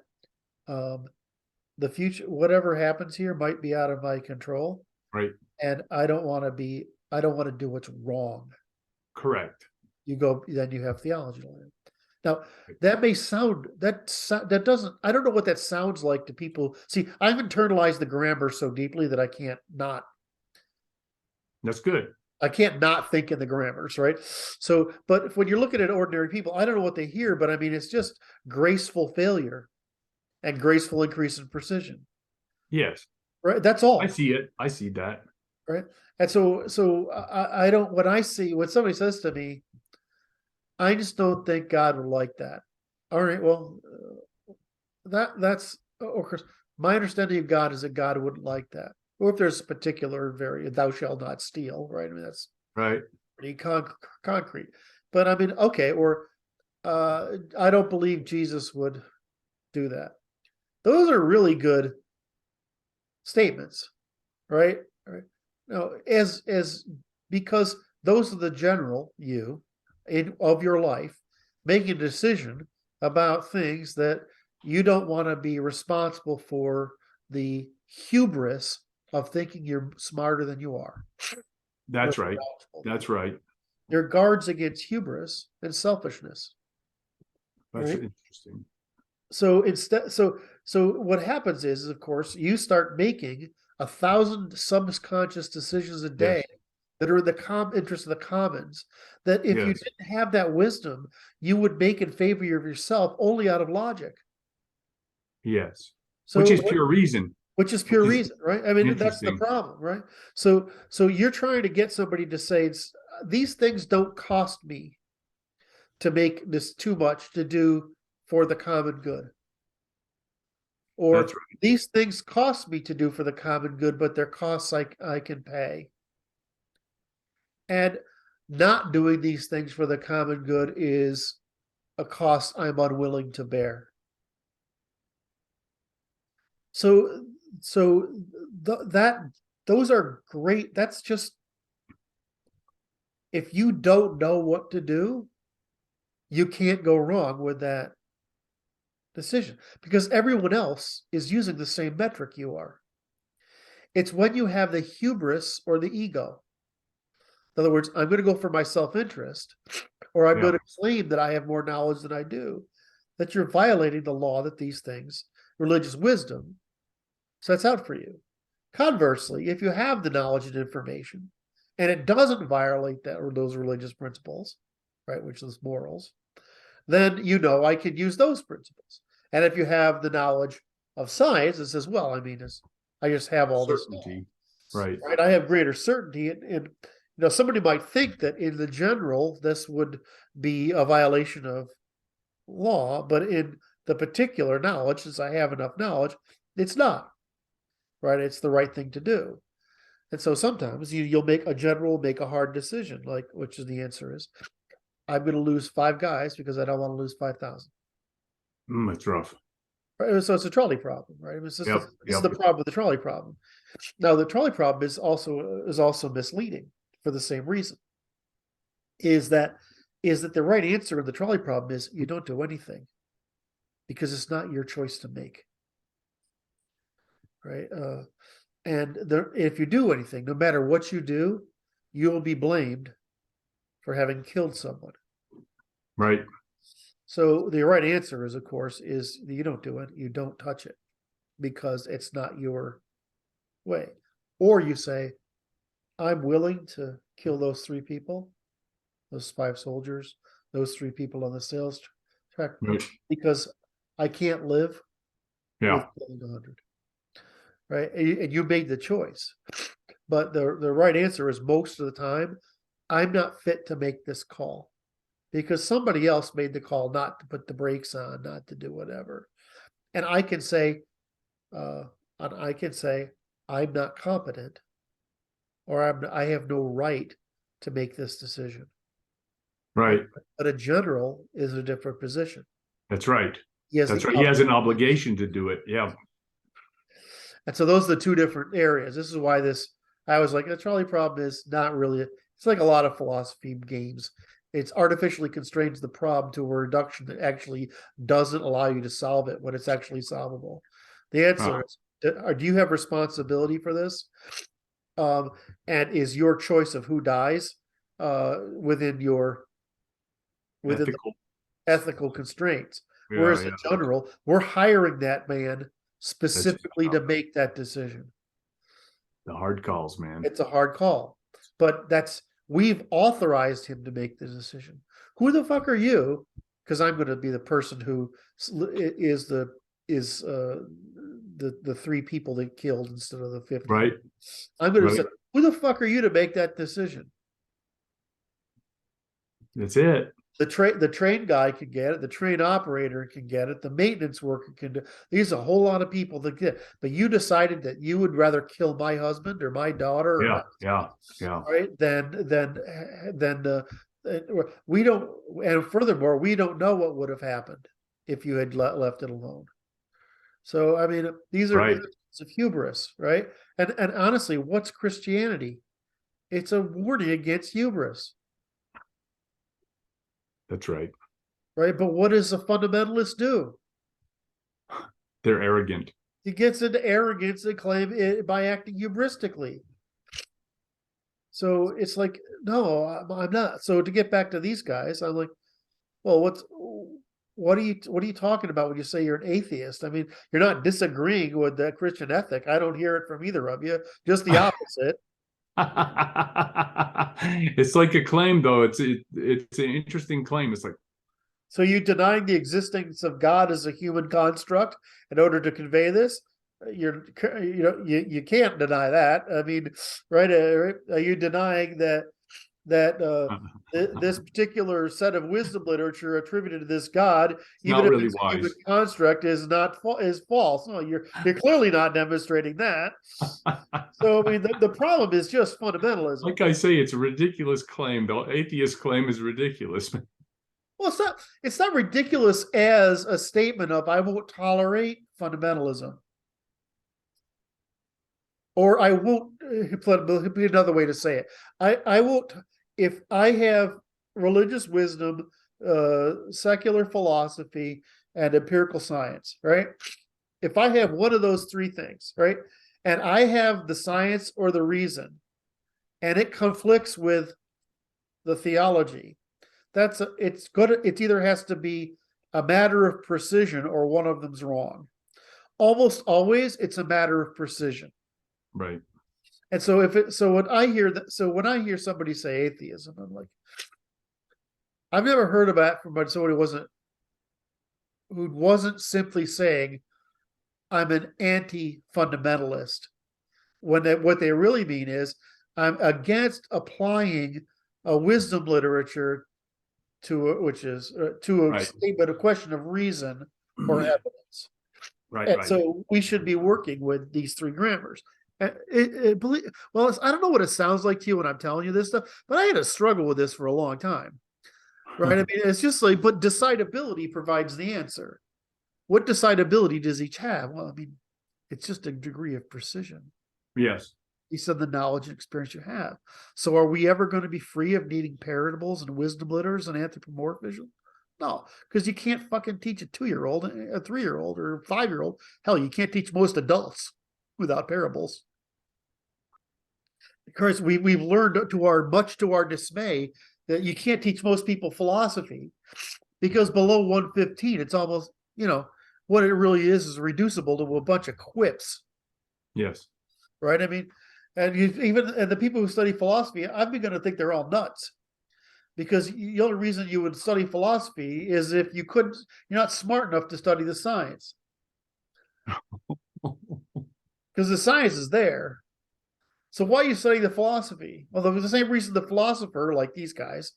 the future, whatever happens here, might be out of my control, Right. and I don't want to do what's wrong. Correct. Then you have theology to learn. Now, that may sound, that doesn't, I don't know what that sounds like to people. See, I've internalized the grammar so deeply that I can't not That's good. think in the grammars, right? So, but when you're looking at ordinary people, I don't know what they hear, but I mean, it's just graceful failure and graceful increase in precision, Yes, right? That's I all, see it. I see that. right? And so I don't, when I see, when somebody says to me, I just don't think God would like that. All right, well, that's, of course, my understanding of God is that God wouldn't like that. Or if there's a particular thou shalt not steal, right? I mean, that's Right. pretty concrete. But I mean, okay, or I don't believe Jesus would do that. Those are really good statements, right? Right. Now, as because those are the general you of your life making a decision about things that you don't want to be responsible for the hubris of thinking you're smarter than you are. That's right. That's right. They're guards against hubris and selfishness. That's Right? interesting. So instead, so what happens is, of course, you start making 1,000 subconscious decisions a day Yes. that are in the interest of the commons, that if you Yes. didn't have that wisdom, you would make in favor of yourself only out of logic. Yes. Which So is pure reason. which is pure Which is reason, right? I mean, that's the interesting. problem, right? So you're trying to get somebody to say these things don't cost me to make this too much to do for the common good. That's Or right. these things cost me to do for the common good, but they're costs I can pay. And not doing these things for the common good is a cost I'm unwilling to bear. So those are great. That's just, if you don't know what to do, you can't go wrong with that decision because everyone else is using the same metric you are. It's when you have the hubris or the ego. In other words, I'm going to go for my self-interest, or I'm Yeah. going to claim that I have more knowledge than I do, that you're violating the law that these things, religious wisdom, sets out for you. Conversely, if you have the knowledge and information, and it doesn't violate that or those religious principles, right, which is morals, then you know I can use those principles. And if you have the knowledge of science, it says, well, I mean, I just have all this Certainty. Right. right? I have greater certainty, and somebody might think that in the general this would be a violation of law, but in the particular knowledge, since I have enough knowledge, it's not, right? It's the right thing to do. And so sometimes you'll make a hard decision, like, which is the answer is, I'm going to lose 5 guys because I don't want to lose 5,000. It's rough. Right? So it's a trolley problem, right? This is the problem with the trolley problem. Now, the trolley problem is also misleading for the same reason. Is that the right answer in the trolley problem is you don't do anything because it's not your choice to make, right? And if you do anything, no matter what you do, you will be blamed for having killed someone. Right. So the right answer is, of course, is you don't do it, you don't touch it, because it's not your way. Or you say, I'm willing to kill those 3 people, those 5 soldiers, those 3 people on the sales track, Right. because I can't live with killing 100. Right? And you made the choice. But the right answer is, most of the time, I'm not fit to make this call because somebody else made the call not to put the brakes on, not to do whatever. And I can say, I'm not competent, or I have no right to make this decision. Right. But a general is a different position. That's right. That's right. He has an obligation to do it. Yeah. And so those are the 2 different areas. This is why I was like, the trolley problem is not really, it's like a lot of philosophy games. It's artificially constrains the problem to a reduction that actually doesn't allow you to solve it when it's actually solvable. The answer is, do you have responsibility for this? And is your choice of who dies within Ethical. ethical constraints. Yeah, Whereas yeah. in general, we're hiring that man That's specifically to make that decision. the hard calls, man. It's a hard call, but we've authorized him to make the decision. Who the fuck are you? Because I'm going to be the person who is the three people they killed instead of the 50. Right. I'm going to Right. say, who the fuck are you to make that decision? That's it. The train guy can get it. The train operator can get it. The maintenance worker can do. There's a whole lot of people that get. But you decided that you would rather kill my husband or my daughter, or Yeah. right? We don't. And furthermore, we don't know what would have happened if you had left it alone. So I mean, these are Right. acts of hubris, right? And honestly, what's Christianity? It's a warning against hubris. That's right. Right. But what does a fundamentalist do? They're arrogant. He gets into arrogance and claim it by acting hubristically. So it's like, no, I'm not. So to get back to these guys, I'm like, well, what are you talking about when you say you're an atheist? I mean, you're not disagreeing with the Christian ethic. I don't hear it from either of you. Just the opposite. It's like a claim, though. It's an interesting claim. It's like, so you denying the existence of God as a human construct in order to convey this? You can't deny that. I mean, right? Are you denying that this particular set of wisdom literature attributed to this God, even if really it's a human wise. construct, is false? No, you're clearly not demonstrating that. So I mean, the problem is just fundamentalism. Like I say, it's a ridiculous claim. The atheist claim is ridiculous. Well, it's not ridiculous as a statement of I won't tolerate fundamentalism. Or I won't, be another way to say it. I won't, if I have religious wisdom, secular philosophy, and empirical science, right? If I have one of those three things, right? And I have the science or the reason, and it conflicts with the theology, it either has to be a matter of precision or one of them's wrong. Almost always it's a matter of precision. Right. And so when I hear somebody say atheism, I'm like, I've never heard of that from somebody who wasn't simply saying I'm an anti-fundamentalist. What they really mean is I'm against applying a wisdom literature to a statement, a question of reason or evidence. Right. And so we should be working with these three grammars. I don't know what it sounds like to you when I'm telling you this stuff, but I had to struggle with this for a long time. Right? I mean, it's just like, but decidability provides the answer. What decidability does each have? Well, I mean, it's just a degree of precision. Yes. You said the knowledge and experience you have. So are we ever going to be free of needing parables and wisdom litters and anthropomorphism? No, because you can't fucking teach a 2-year-old, a 3-year-old, or a 5-year-old. Hell, you can't teach most adults without parables. Because we've learned much to our dismay that you can't teach most people philosophy because below 115, it's almost, what it really is reducible to a bunch of quips. Yes. Right. I mean, and the people who study philosophy, I'm going to think they're all nuts. Because the only reason you would study philosophy is if you're not smart enough to study the science. Because the science is there. So why are you studying the philosophy? Well, the same reason the philosopher, like these guys,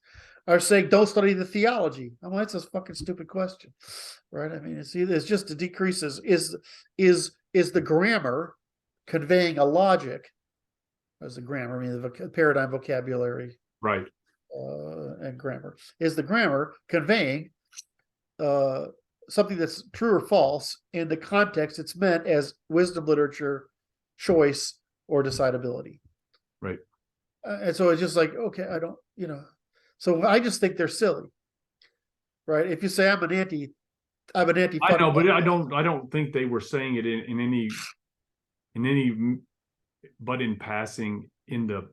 are saying don't study the theology. I mean, that's a fucking stupid question, right? I mean, it's just to decrease is the grammar conveying a logic as the grammar, I mean, the paradigm, vocabulary, right, and grammar. Is the grammar conveying something that's true or false in the context it's meant as wisdom literature, choice, or decidability? Right. And so it's just like, okay, I don't, so I just think they're silly, right? If you say I'm an anti. I know, but I don't think they were saying it in any, but in passing in the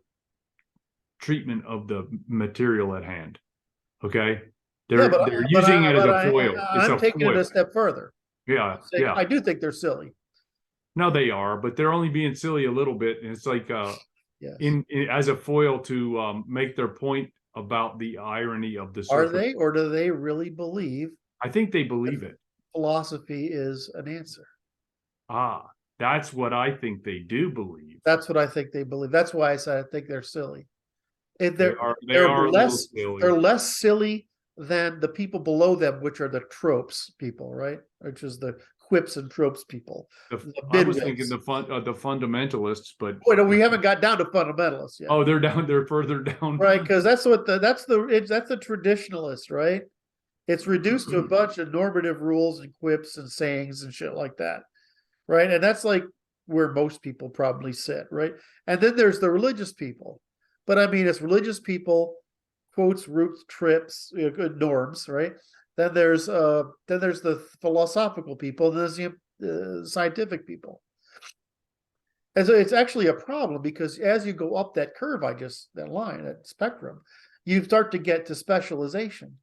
treatment of the material at hand. Okay. Yeah, but They're using it as a foil. It's I'm a taking it foil. a step further. Yeah, Saying, yeah. I do think they're silly. No, they are, but they're only being silly a little bit. And it's like Yes. in as a foil to make their point about the irony of the Are surface. they, or do they really believe I think they believe it. philosophy is an answer? Ah, that's what I think they do believe. That's what I think they believe. That's why I said I think they're silly. If They they're are a little less silly. they're less silly than the people below them, which are the tropes people, right? Which is the quips and tropes people. The I was thinking midwits. the fundamentalists, but Wait, no, we haven't got down to fundamentalists yet, oh, they're down. They're further down. right? Because that's the traditionalist, right? It's reduced to a bunch of normative rules and quips and sayings and shit like that, right? And that's like where most people probably sit, right? And then there's the religious people, but I mean, it's religious people, quotes, roots, trips, good norms, right? Then there's the philosophical people, and there's the scientific people. And so it's actually a problem because as you go up that curve, that line, that spectrum, you start to get to specialization.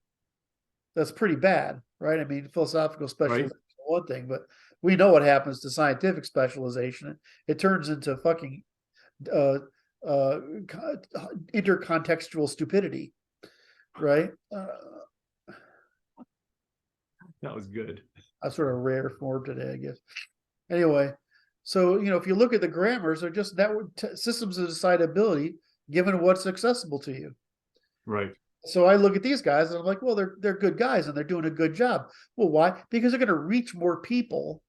That's pretty bad, right? I mean, philosophical specialization is one thing, but we know what happens to scientific specialization. It turns into fucking uh, uh, intercontextual stupidity, right? That was good. A sort of rare form today, I guess. Anyway, so if you look at the grammars, they're just systems of decidability given what's accessible to you. Right. So I look at these guys and I'm like, well, they're good guys and they're doing a good job. Well, why? Because they're going to reach more people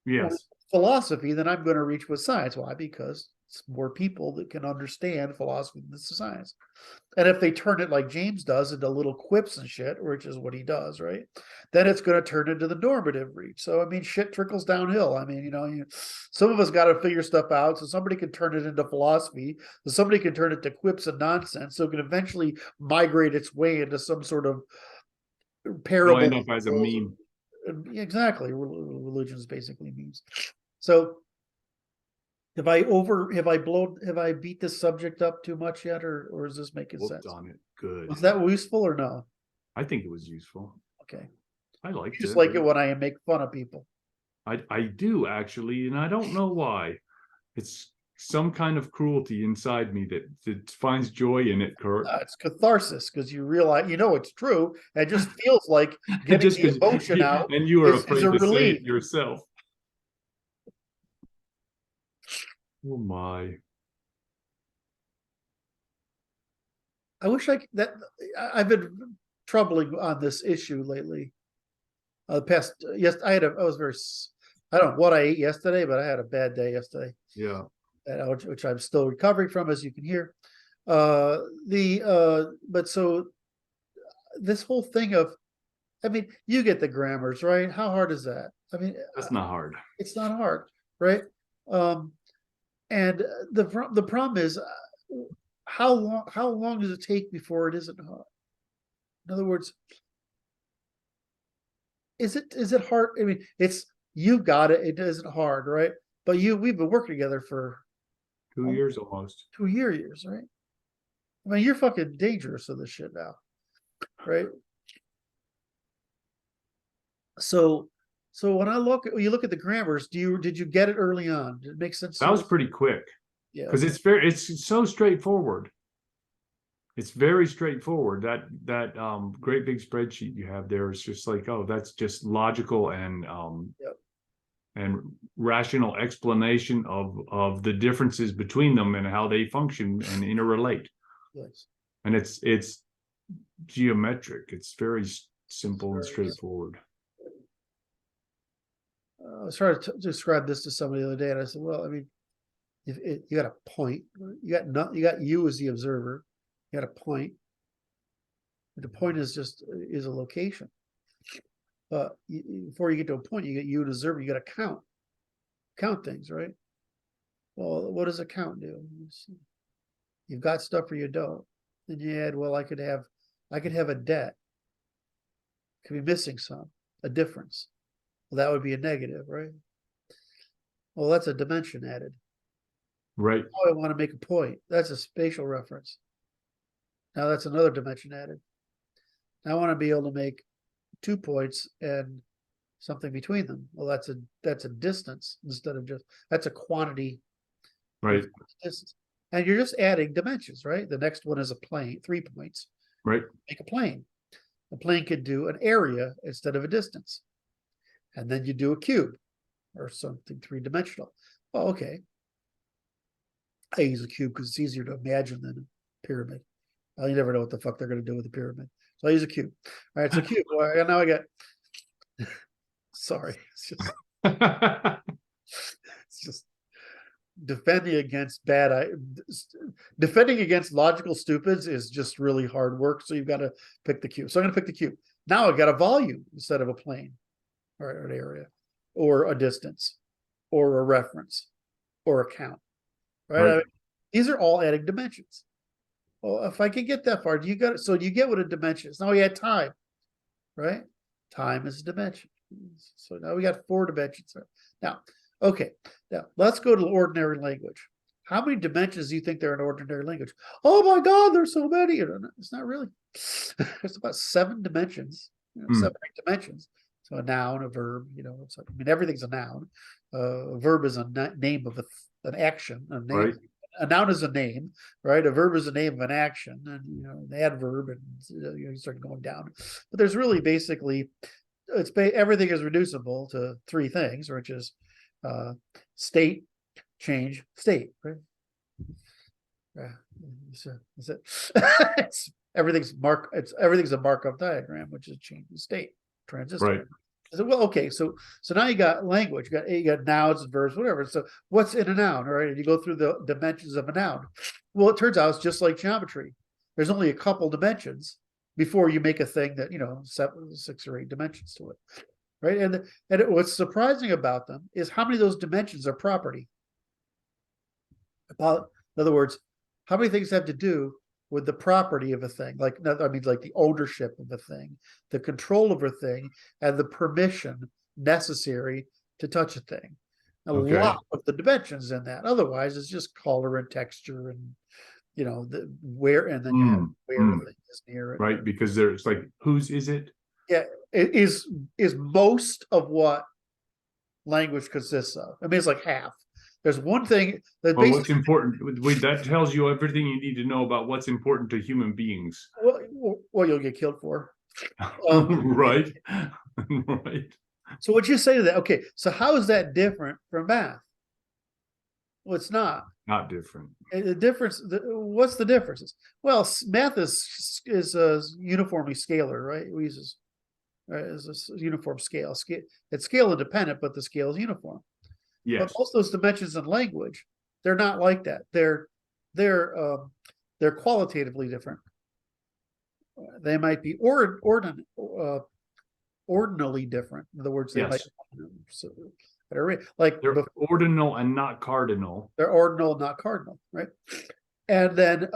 Yes. with philosophy than I'm going to reach with science. Why? Because it's more people that can understand philosophy than science. And if they turn it like James does into little quips and shit, which is what he does, right? Then it's going to turn into the normative reach. So, I mean, shit trickles downhill. I mean, some of us got to figure stuff out. So somebody can turn it into philosophy. So somebody can turn it to quips and nonsense. So it can eventually migrate its way into some sort of parable. It'll end up as a meme. Exactly. Religion's basically memes. So have I beat this subject up too much yet, or is this making sense? On it. Good. Was that useful or no? I think it was useful. Okay. I liked You just it. like it when I make fun of people. I do actually, and I don't know why. It's some kind of cruelty inside me that finds joy in it, Curt. It's catharsis because you realize it's true. It just feels like getting Just the emotion out, and you are is afraid a to say relief. it yourself. Oh my. I wish I've been troubling on this issue lately. I was very, I don't know what I ate yesterday, but I had a bad day yesterday. Yeah. Which I'm still recovering from, as you can hear. But so this whole thing of, I mean, you get the grammars, right? How hard is that? I mean, That's not hard. It's not hard, right? And the problem is, how long does it take before it isn't hard? In other words, is it hard? I mean, you've got it. It isn't hard, right? But we've been working together for 2 years almost. 2 years, right? I mean, you're fucking dangerous with this shit now, right? So when you look at the grammars, did you get it early on? Did it make sense? That was pretty quick. Yeah. Because it's so straightforward. It's very straightforward. That great big spreadsheet you have there is just like, oh, that's just logical and and rational explanation of the differences between them and how they function and interrelate. Yes. And it's geometric. It's very simple and straightforward. I was trying to describe this to somebody the other day, and I said, well, I mean, you got a point. You got you as the observer. You got a point. The point is a location. Before you get to a point, you get you an observer. You got to count things, right? Well, what does a count do? You've got stuff or you don't. Then you add, well, I could have a debt. Could be missing a difference. Well, that would be a negative, right? Well, that's a dimension added. Right. Oh, I want to make a point. That's a spatial reference. Now that's another dimension added. Now I want to be able to make 2 points and something between them. Well, that's a distance instead of just, that's a quantity Right. distance. And you're just adding dimensions, right? The next one is a plane, 3 points. Right. Make a plane. A plane could do an area instead of a distance. And then you do a cube or something 3-dimensional. Well, okay. I use a cube because it's easier to imagine than a pyramid. You never know what the fuck they're going to do with a pyramid. So I use a cube. All right, so cube. Well, now I got, sorry. It's just defending against defending against logical stupids is just really hard work. So you've got to pick the cube. So I'm going to pick the cube. Now I've got a volume instead of a plane, or an area, or a distance, or a reference, or a count. Right? I mean, these are all adding dimensions. Well, if I can get that far, you got it. So you get what a dimension is. Now we had time, right? Time is a dimension. So now we got 4 dimensions. Now, okay. Now let's go to ordinary language. How many dimensions do you think there are in ordinary language? Oh my God, there's so many. It's not really. It's about 7 dimensions. 7 or 8 dimensions. So a noun, a verb. It's like, I mean, everything's a noun. A verb is a name of an action. A name. Right. A noun is a name, right? A verb is a name of an action, and an adverb, and you start going down. But there's really basically, everything is reducible to 3 things, which is state, change, state, right? Is it? Everything's a Markov diagram, which is change in state, transistor. Right. Well, okay, so now you got language, you got nouns and verbs, whatever. So what's in a noun, right? And you go through the dimensions of a noun. Well, it turns out it's just like geometry. There's only a couple dimensions before you make a thing that 6 or 8 dimensions to it, right? And what's surprising about them is how many of those dimensions are property. In other words, how many things have to do with the property of a thing, like the ownership of a thing, the control of a thing, and the permission necessary to touch a thing. A lot of the dimensions in that. Otherwise, it's just color and texture, and where, and then you have where the thing is near it. Right, because there's like, whose is it? Yeah, it is most of what language consists of. I mean, it's like half. There's one thing that what's important, that tells you everything you need to know about what's important to human beings. Well, you'll get killed for. Right. Right. So what'd you say to that? Okay, so how is that different from math? Well, it's not. Not different. The difference, what's the differences? Well, math is uniformly scalar, right? It uses is a uniform scale. It's scale independent, but the scale is uniform. Yes. But most of those dimensions in language, they're not like that. They're qualitatively different. They might be ordinally different. In other words, they might like they're ordinal and not cardinal. They're ordinal, not cardinal, right? And then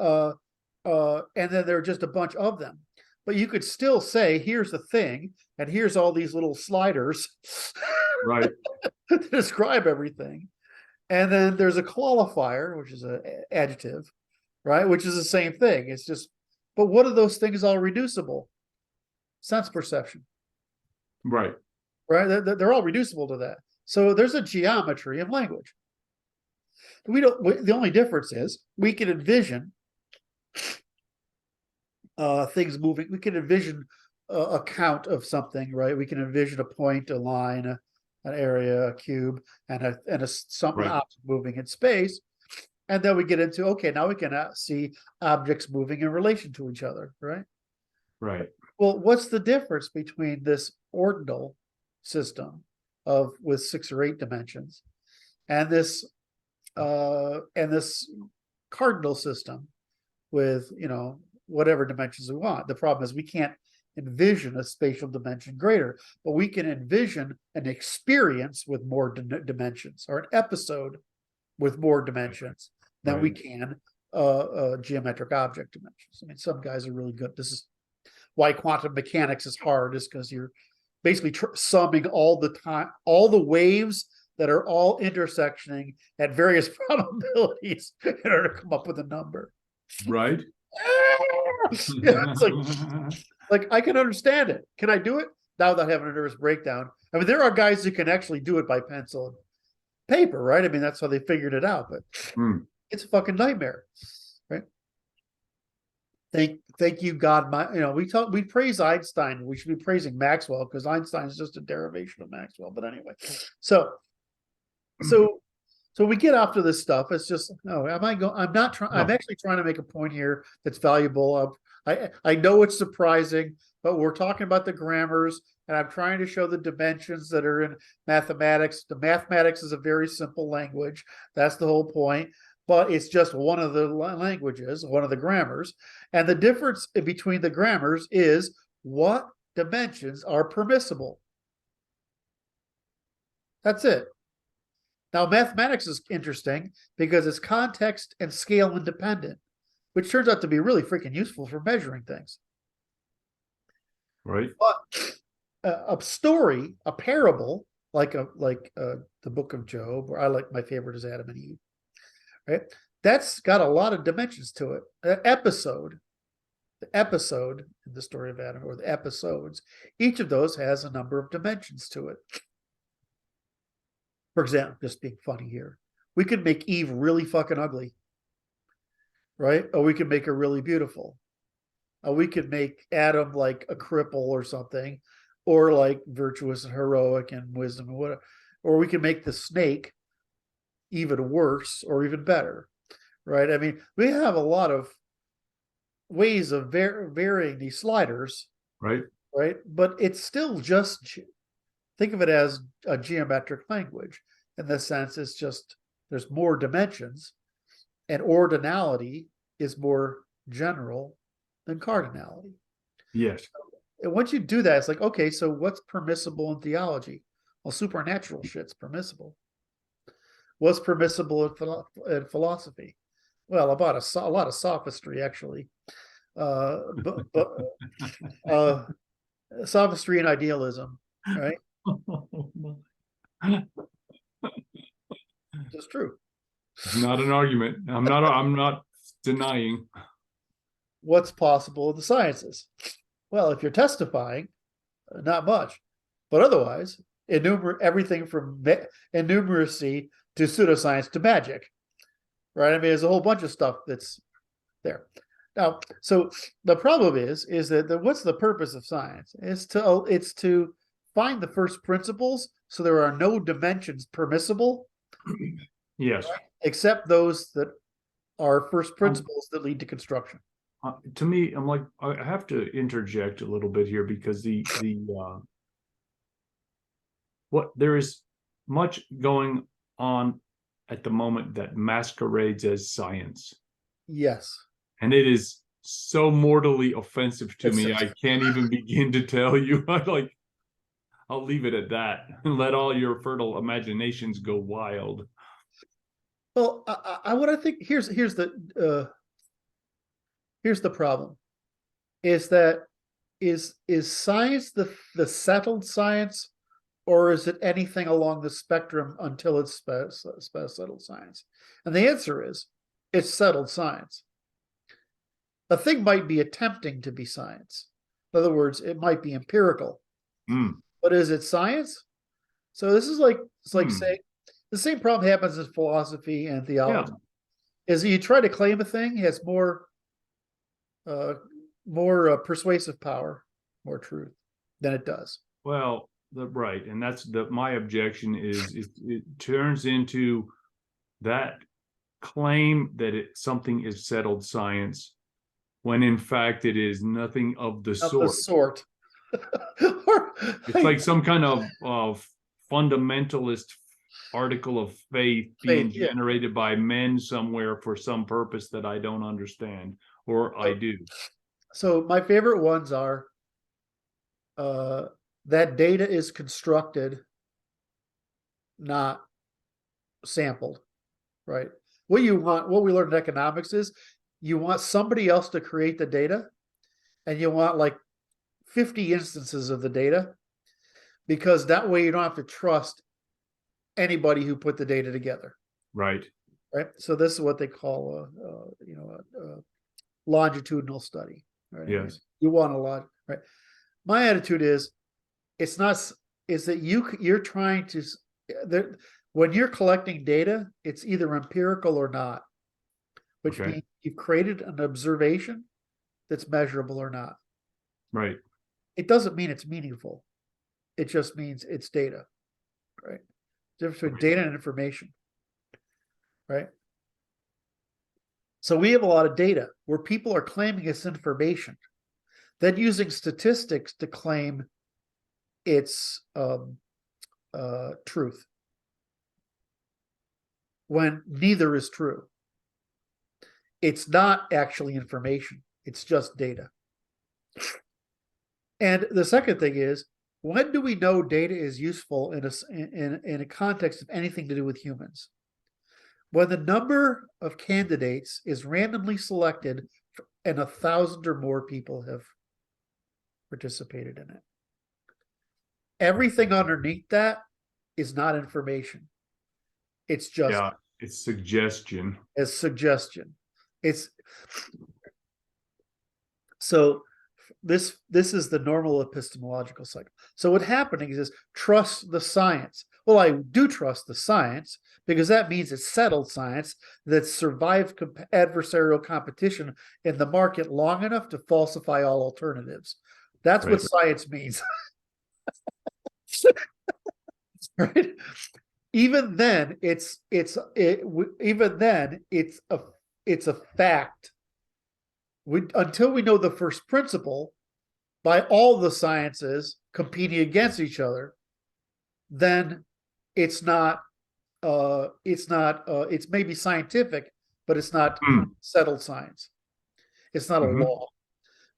there are just a bunch of them. But you could still say, here's the thing, and here's all these little sliders. Right. To describe everything. And then there's a qualifier, which is an adjective, right? Which is the same thing. It's just, but what are those things all reducible? Sense perception. Right. Right? They're all reducible to that. So there's a geometry of language. The only difference is we can envision things moving. We can envision a count of something, right? We can envision a point, a line, an area, a cube, and something object moving in space. And then we get into, okay, now we can see objects moving in relation to each other, right? Right. Well, what's the difference between this ordinal system with 6 or 8 dimensions and this cardinal system with whatever dimensions we want? The problem is we can't envision a spatial dimension greater, but we can envision an experience with more dimensions, or an episode with more dimensions than we can geometric object dimensions. I mean, some guys are really good. This is why quantum mechanics is hard, is because you're basically summing all the waves that are all intersectioning at various probabilities in order to come up with a number. Right. It's like, Like, I can understand it. Can I do it? Now without having a nervous breakdown. I mean, there are guys who can actually do it by pencil and paper, right? I mean, that's how they figured it out, but it's a fucking nightmare, right? Thank you, God. We praise Einstein. We should be praising Maxwell because Einstein is just a derivation of Maxwell. But anyway, so we get after this stuff. It's just no. I'm not trying. I'm actually trying to make a point here that's valuable. I know it's surprising, but we're talking about the grammars, and I'm trying to show the dimensions that are in mathematics. The mathematics is a very simple language. That's the whole point. But it's just one of the languages, one of the grammars. And the difference between the grammars is what dimensions are permissible. That's it. Now, mathematics is interesting because it's context and scale independent, which turns out to be really freaking useful for measuring things. Right. But a story, a parable, like the book of Job, or my favorite is Adam and Eve, right? That's got a lot of dimensions to it. The episode in the story of Adam, or the episodes, each of those has a number of dimensions to it. For example, just being funny here, we could make Eve really fucking ugly, right? Or we could make her really beautiful. We could make Adam like a cripple or something, or like virtuous and heroic and wisdom and whatever. Or we could make the snake even worse or even better, right? I mean, we have a lot of ways of varying these sliders, right? But it's still just, think of it as a geometric language. In the sense, it's just there's more dimensions, and ordinality is more general than cardinality. Yes. And once you do that, it's like, okay, so what's permissible in theology? Well, supernatural shit's permissible. What's permissible in philosophy? Well, about a lot of sophistry, actually. Sophistry and idealism, right? It's true. It's not an argument. I'm not denying. What's possible in the sciences? Well, if you're testifying, not much. But otherwise, everything from innumeracy to pseudoscience to magic, right? I mean, there's a whole bunch of stuff that's there. Now, so the problem is that what's the purpose of science? It's to find the first principles, so there are no dimensions permissible. Yes. Right? Except those that are first principles that lead to construction. To me, I'm like, I have to interject a little bit here because there is much going on at the moment that masquerades as science. Yes. And it is so mortally offensive to me. I can't even begin to tell you. I'll leave it at that and let all your fertile imaginations go wild. Well, what I think here's the problem is that is science the settled science, or is it anything along the spectrum until it's settled science? And the answer is it's settled science. A thing might be attempting to be science. In other words, it might be empirical. But is it science? So this is saying the same problem happens in philosophy and theology. Yeah. Is you try to claim a thing has more persuasive power, more truth than it does. Well, right, and that's my objection is it turns into that claim that something is settled science when in fact it is nothing of the sort. It's like some kind of fundamentalist article of faith being generated by men somewhere for some purpose that I don't understand, or I do. So my favorite ones are that data is constructed, not sampled, right? What we learned in economics is you want somebody else to create the data, and you want like 50 instances of the data, because that way you don't have to trust anybody who put the data together. Right. So this is what they call a longitudinal study. Right? Yes. You want right? My attitude is, it's not, is that you're trying to, when you're collecting data, it's either empirical or not, which Okay. means you've created an observation that's measurable or not. Right. It doesn't mean it's meaningful. It just means it's data, right? Difference between data and information, right? So we have a lot of data where people are claiming it's information, then using statistics to claim it's truth, when neither is true. It's not actually information. It's just data. And the second thing is, when do we know data is useful in a context of anything to do with humans? When the number of candidates is randomly selected and 1,000 or more people have participated in it. Everything underneath that is not information. It's just it's suggestion. As suggestion. It's so this is the normal epistemological cycle. So what's happening is trust the science. Well, I do trust the science because that means it's settled science that survived adversarial competition in the market long enough to falsify all alternatives. That's what science means. Right? Even then, it's a fact. Until we know the first principle by all the sciences competing against each other, then it's maybe scientific, but it's not settled science. It's not a law.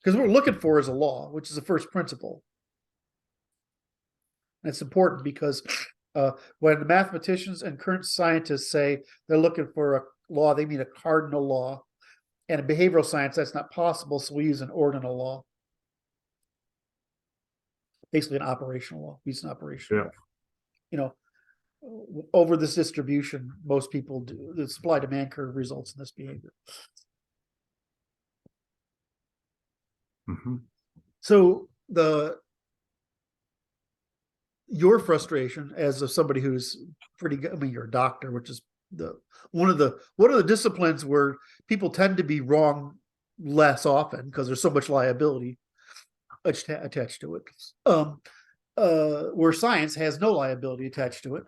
Because what we're looking for is a law, which is the first principle. And it's important because when the mathematicians and current scientists say they're looking for a law, they mean a cardinal law. And in behavioral science, that's not possible, so we use an ordinal law. Basically an operational law. We use an operational law. You know, over this distribution, most people do. The supply-demand curve results in this behavior. So your frustration as of somebody who's pretty good, I mean, you're a doctor, which is one of the disciplines where people tend to be wrong less often because there's so much liability attached to it, where science has no liability attached to it.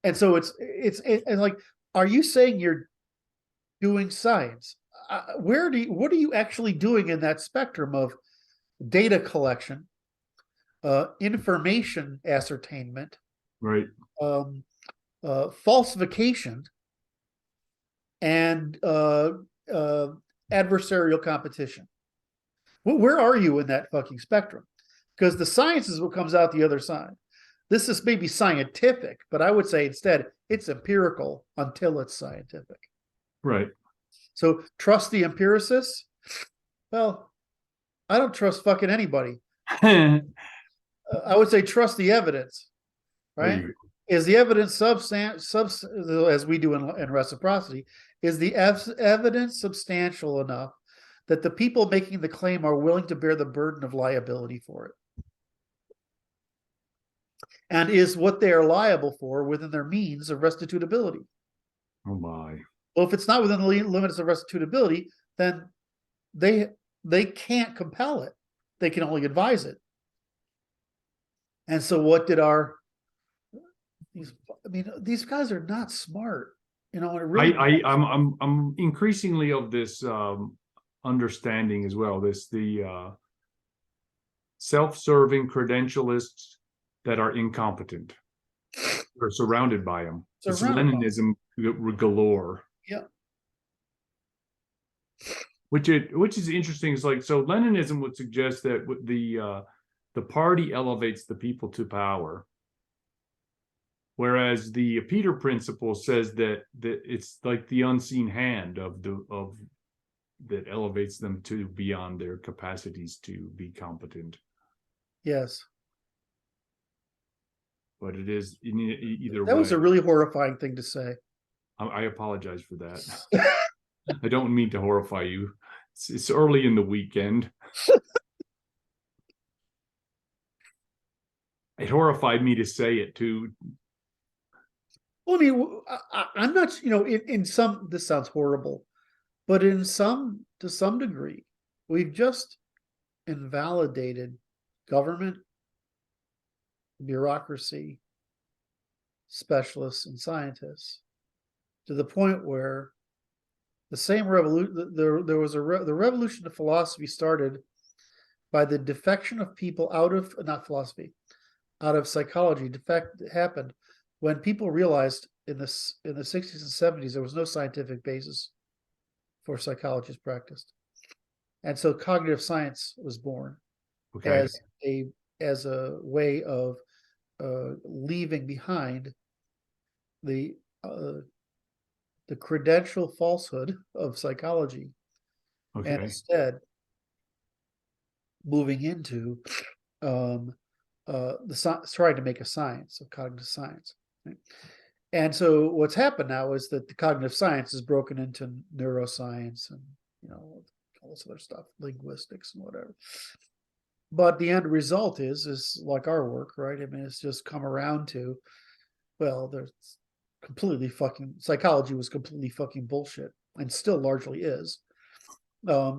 And so it's like, are you saying you're doing science? What are you actually doing in that spectrum of data collection, information ascertainment, right, falsification, and adversarial competition? Where are you in that fucking spectrum? Because the science is what comes out the other side. This is maybe scientific, but I would say instead it's empirical until it's scientific. Right. So trust the empiricists? Well, I don't trust fucking anybody. I would say trust the evidence, right? Is the evidence as we do in reciprocity, is the evidence substantial enough that the people making the claim are willing to bear the burden of liability for it? And is what they are liable for within their means of restitutability? Oh my. Well, if it's not within the limits of restitutability, then they can't compel it. They can only advise it. And so what did these guys are not smart. You know, it really I'm increasingly of this understanding as well. The self-serving credentialists that are incompetent are surrounded by them. It's Leninism galore. Yeah. Which is interesting. It's like, so Leninism would suggest that the party elevates the people to power, whereas the Peter Principle says that it's like the unseen hand that elevates them to beyond their capacities to be competent. Yes. But it is either way. That was a really horrifying thing to say. I apologize for that. I don't mean to horrify you. It's early in the weekend. It horrified me to say it too. Well, I mean, I'm not, in some, this sounds horrible, but to some degree, we've just invalidated government, bureaucracy, specialists, and scientists to the point where the same revolution, there was the revolution of philosophy started by the defection of people out of, not philosophy, out of psychology. Defect happened when people realized in the 60s and 70s there was no scientific basis for psychology practiced, and so cognitive science was born Okay. as a way of leaving behind the credential falsehood of psychology, and Okay. instead moving into trying to make a science of cognitive science. Right? And so what's happened now is that the cognitive science is broken into neuroscience and all this other stuff, linguistics and whatever. But the end result is like our work, right? I mean, it's just come around to, well, there's completely fucking, psychology was completely fucking bullshit and still largely is,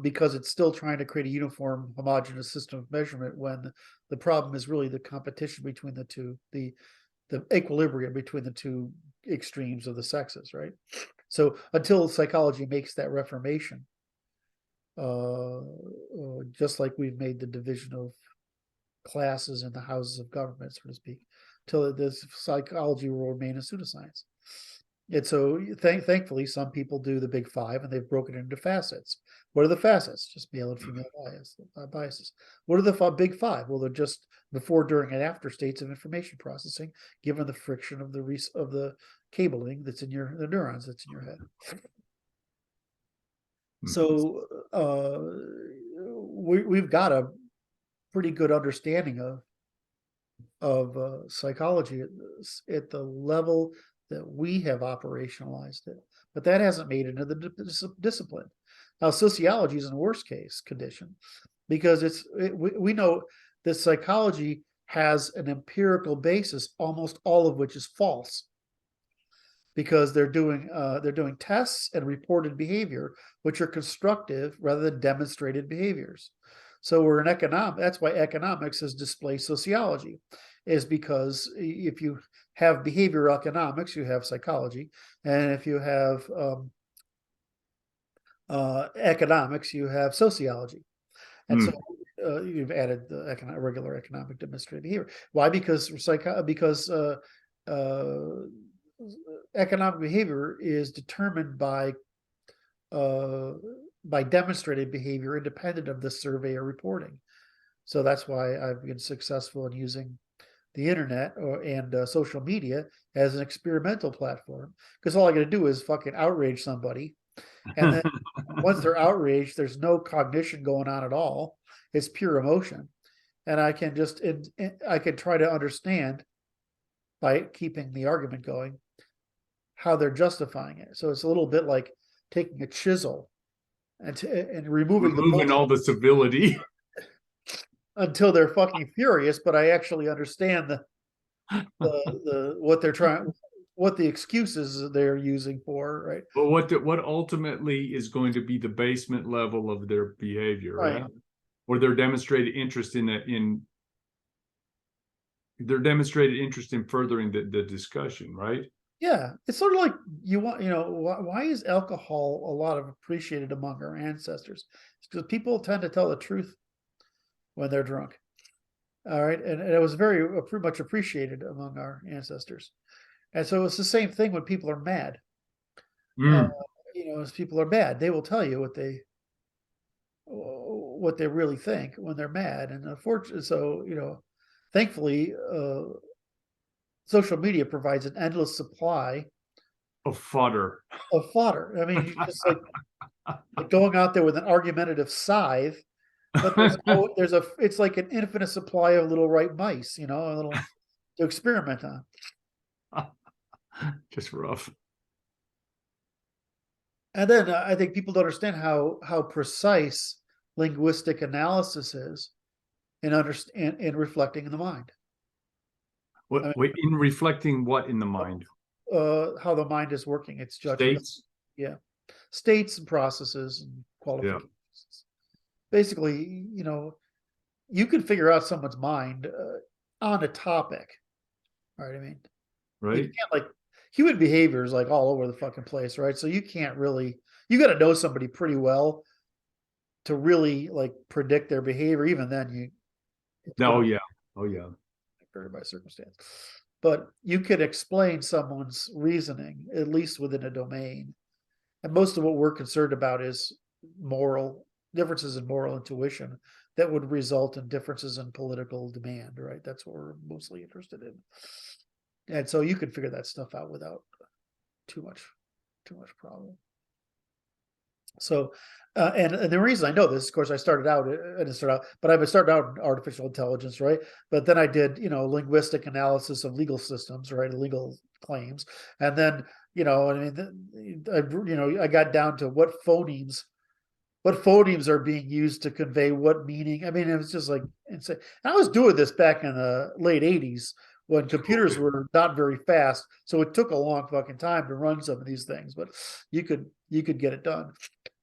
because it's still trying to create a uniform, homogeneous system of measurement when the problem is really the competition between the two, the equilibrium between the two extremes of the sexes, right? So until psychology makes that reformation, just like we've made the division of classes in the houses of government, so to speak, till this psychology will remain a pseudoscience. And so thankfully, some people do the big five and they've broken it into facets. What are the facets? Just male and female biases. What are the big five? Well, they're just before, during, and after states of information processing, given the friction of the cabling that's in the neurons that's in your head. So we've got a pretty good understanding of psychology at the level that we have operationalized it, but that hasn't made it into the discipline. Now, sociology is in worst case condition because we know that psychology has an empirical basis, almost all of which is false, because they're doing tests and reported behavior, which are constructive rather than demonstrated behaviors. So we're in economics. That's why economics has displaced sociology, is because if you have behavioral economics, you have psychology, and if you have economics, you have sociology. And so you've added the regular economic demonstrated behavior. Why? Because economic behavior is determined by demonstrated behavior independent of the survey or reporting. So that's why I've been successful in using the internet and social media as an experimental platform, because all I got to do is fucking outrage somebody, and then once they're outraged, there's no cognition going on at all. It's pure emotion, and I can try to understand by keeping the argument going how they're justifying it. So it's a little bit like taking a chisel and removing all the civility until they're fucking furious. But I actually understand what they're trying, what the excuses they're using for, right? But what ultimately is going to be the basement level of their behavior, right? Or their demonstrated interest in furthering the discussion, right? Yeah, it's sort of like why is alcohol a lot of appreciated among our ancestors? It's because people tend to tell the truth when they're drunk. All right, and it was very pretty much appreciated among our ancestors. And so it's the same thing when people are mad. As people are mad, they will tell you what they really think when they're mad. And unfortunately, so thankfully, social media provides an endless supply of fodder. I mean, you just like going out there with an argumentative scythe, but it's like an infinite supply of little white mice, a little to experiment on. Just rough. And then I think people don't understand how precise linguistic analysis is in reflecting in the mind. What, wait, in reflecting what in the mind? How the mind is working, its judgment. States? Yeah. States and processes and qualifications. Basically, you can figure out someone's mind on a topic. Right. I mean, you Right? can't, like, human behavior is like all over the fucking place, right? So you can't really, you got to know somebody pretty well to really like predict their behavior. Even then, Oh yeah. Oh yeah. vary by circumstance. But you could explain someone's reasoning, at least within a domain. And most of what we're concerned about is moral differences in moral intuition that would result in differences in political demand, right? That's what we're mostly interested in. And so you can figure that stuff out without too much problem. So, and the reason I know this, of course, I started out, but I've started out in artificial intelligence, right? But then I did, linguistic analysis of legal systems, right? Legal claims. And then, I got down to what phonemes are being used to convey what meaning. I mean, it was just like insane. And I was doing this back in the late 80s when computers were not very fast. So it took a long fucking time to run some of these things, but you could get it done.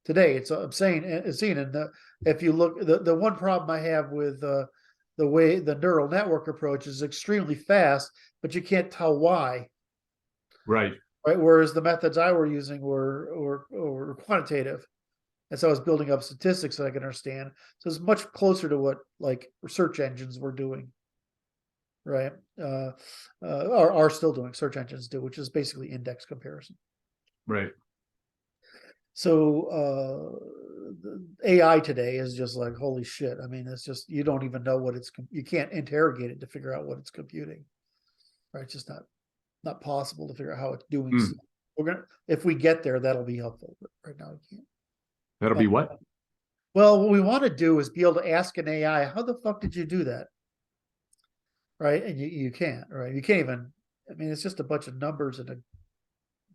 Today, it's insane. And if you look, the one problem I have with the way the neural network approach is extremely fast, but you can't tell why. Right. Right. Whereas the methods I were using were quantitative. And so I was building up statistics that I could understand. So it's much closer to what like search engines were doing, right? Are still doing, search engines do, which is basically index comparison. Right. So AI today is just like, holy shit. I mean, it's just, you don't even know what you can't interrogate it to figure out what it's computing, right? It's just not possible to figure out how it's doing stuff. If we get there, that'll be helpful. But right now, we can't. That'll be what? Well, what we want to do is be able to ask an AI, how the fuck did you do that? Right. And you can't, right? You can't even, I mean, it's just a bunch of numbers and a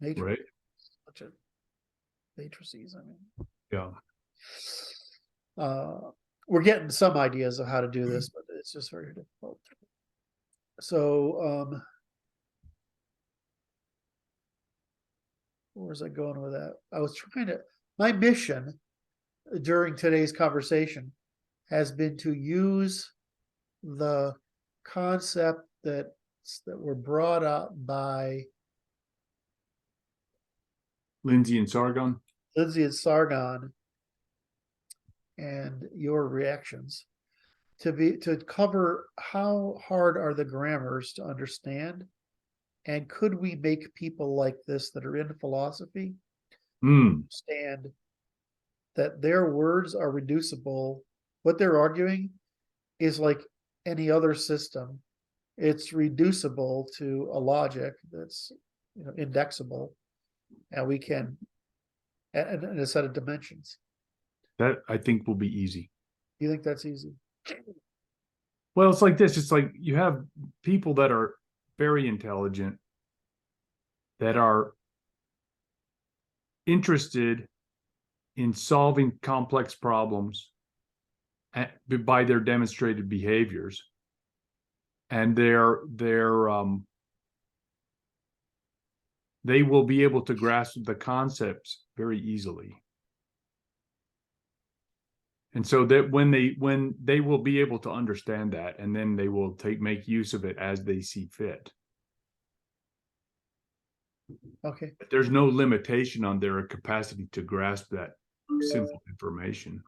matrix. Right. Bunch of matrices. I mean, yeah. We're getting some ideas of how to do this, but it's just very difficult. So, where's I going with that? I was trying to, my mission during today's conversation has been to use the concept that were brought up by Lindsay and Sargon and your reactions to cover how hard are the grammars to understand, and could we make people like this that are in philosophy understand that their words are reducible. What they're arguing is like any other system. It's reducible to a logic that's indexable, and we can, and a set of dimensions. That I think will be easy. You think that's easy? Well, it's like this. It's like you have people that are very intelligent, that are interested in solving complex problems by their demonstrated behaviors, and they will be able to grasp the concepts very easily. And so that when they will be able to understand that, and then they will make use of it as they see fit. Okay. There's no limitation on their capacity to grasp that simple information.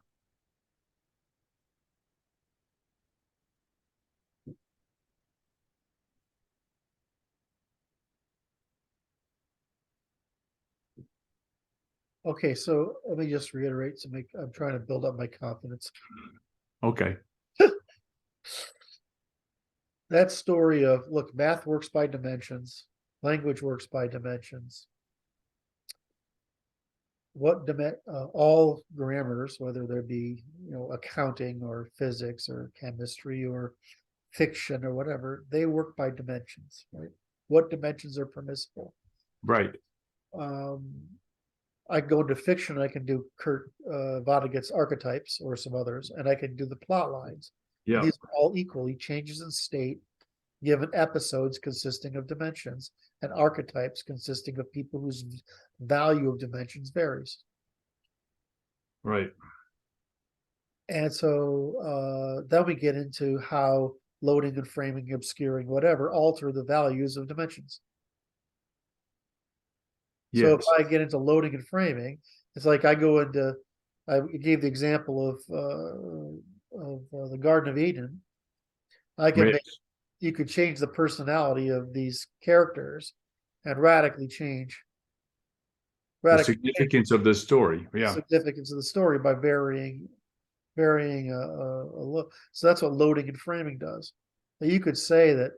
Okay, so let me just reiterate I'm trying to build up my confidence. Okay. That story of, look, math works by dimensions, language works by dimensions. All grammars, whether there be accounting or physics or chemistry or fiction or whatever, they work by dimensions, right? What dimensions are permissible? Right. I go into fiction, I can do Curt Vonnegut's archetypes or some others, and I can do the plot lines. Yeah. These are all equally changes in state given episodes consisting of dimensions and archetypes consisting of people whose value of dimensions varies. Right. And so then we get into how loading and framing, obscuring, whatever, alter the values of dimensions. So if Yes. I get into loading and framing, it's like I gave the example of the Garden of Eden. Right. You could change the personality of these characters and radically change The significance of the story. Yeah. significance of the story by varying a look. So that's what loading and framing does. You could say that,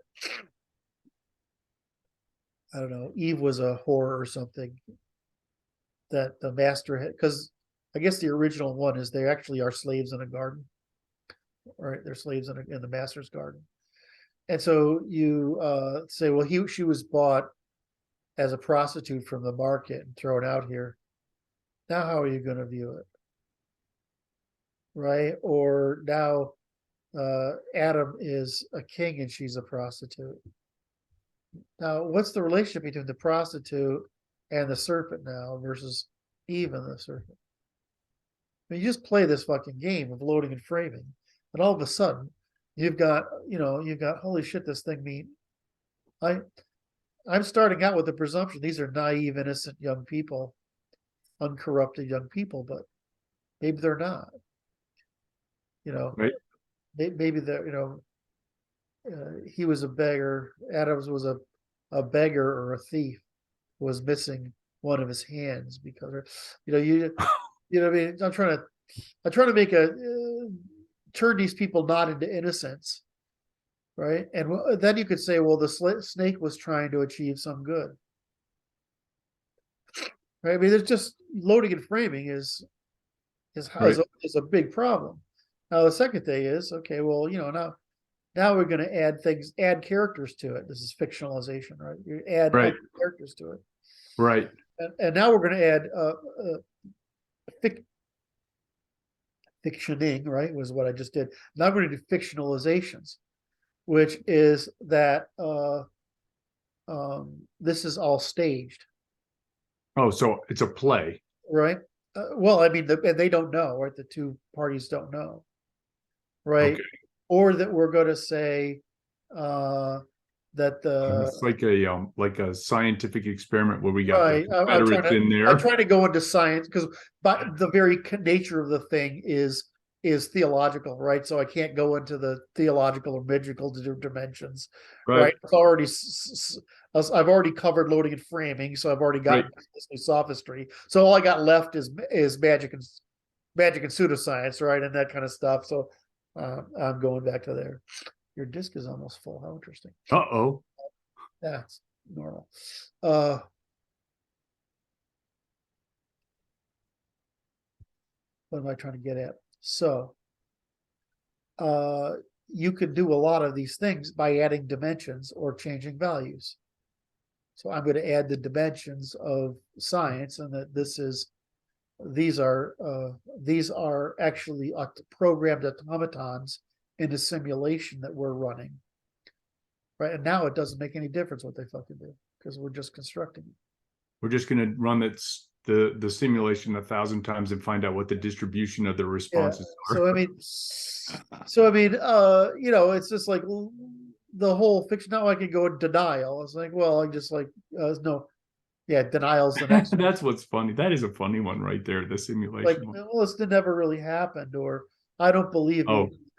I don't know, Eve was a whore or something that the master had, because I guess the original one is they actually are slaves in a garden, right? They're slaves in the master's garden. And so you say, well, she was bought as a prostitute from the market and thrown out here. Now, how are you going to view it? Right? Or now Adam is a king and she's a prostitute. Now, what's the relationship between the prostitute and the serpent now versus Eve and the serpent? I mean, you just play this fucking game of loading and framing, and all of a sudden, you've got holy shit, this thing mean. I'm starting out with the presumption these are naive, innocent young people, uncorrupted young people, but maybe they're not. Right. Maybe they're, he was a beggar. Adams was a beggar or a thief, was missing one of his hands because, you know what I mean? I'm trying to make turn these people not into innocence, right? And then you could say, well, the snake was trying to achieve some good, right? I mean, there's just loading and framing is a big problem. Now the second thing is, okay, well, now we're going to add characters to it. This is fictionalization, right? You add Right. characters to it, Right. and now we're going to add fictioning, right? Was what I just did. Now we're going to do fictionalizations, which is that this is all staged. Oh, so it's a play, right? Well, I mean, and they don't know, right? The two parties don't know, right? Okay. Or that we're going to say that It's like a scientific experiment where we got right. the Confederates in there. I'm trying to go into science because, but the very nature of the thing is theological, right? So I can't go into the theological or magical dimensions, right? It's already I've already covered loading and framing, so I've already got this sophistry. So all I got left is magic and pseudoscience, right, and that kind of stuff. So I'm going back to there. Your disc is almost full. How interesting. Uh-oh. That's normal. What am I trying to get at? So you could do a lot of these things by adding dimensions or changing values. So I'm going to add the dimensions of science, and that these are actually programmed automatons in a simulation that we're running. Right. And now it doesn't make any difference what they fucking do because we're just constructing it. We're just going to run the simulation 1,000 times and find out what the distribution of the responses are. So I mean, it's just like the whole fiction. Now I can go in denial. It's like, well, I just like no, yeah, denial's the next one. That's what's funny. That is a funny one right there. The simulation. Like, well, this never really happened, or I don't believe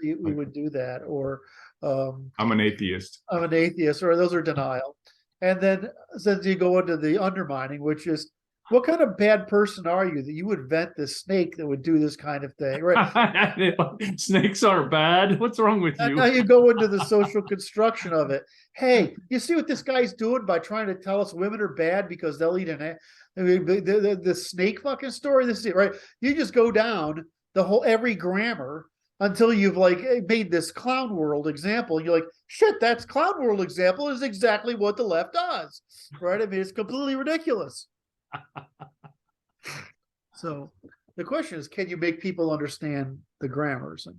we would do that, or I'm an atheist. I'm an atheist, or those are denial. And then since you go into the undermining, which is, what kind of bad person are you that you would invent this snake that would do this kind of thing, right? Snakes aren't bad. What's wrong with you? Now you go into the social construction of it. Hey, you see what this guy's doing by trying to tell us women are bad because they'll eat the snake fucking story. This is right. You just go down every grammar until you've like made this clown world example. And you're like, shit, that's clown world example is exactly what the left does, right? I mean, it's completely ridiculous. So the question is, can you make people understand the grammars? And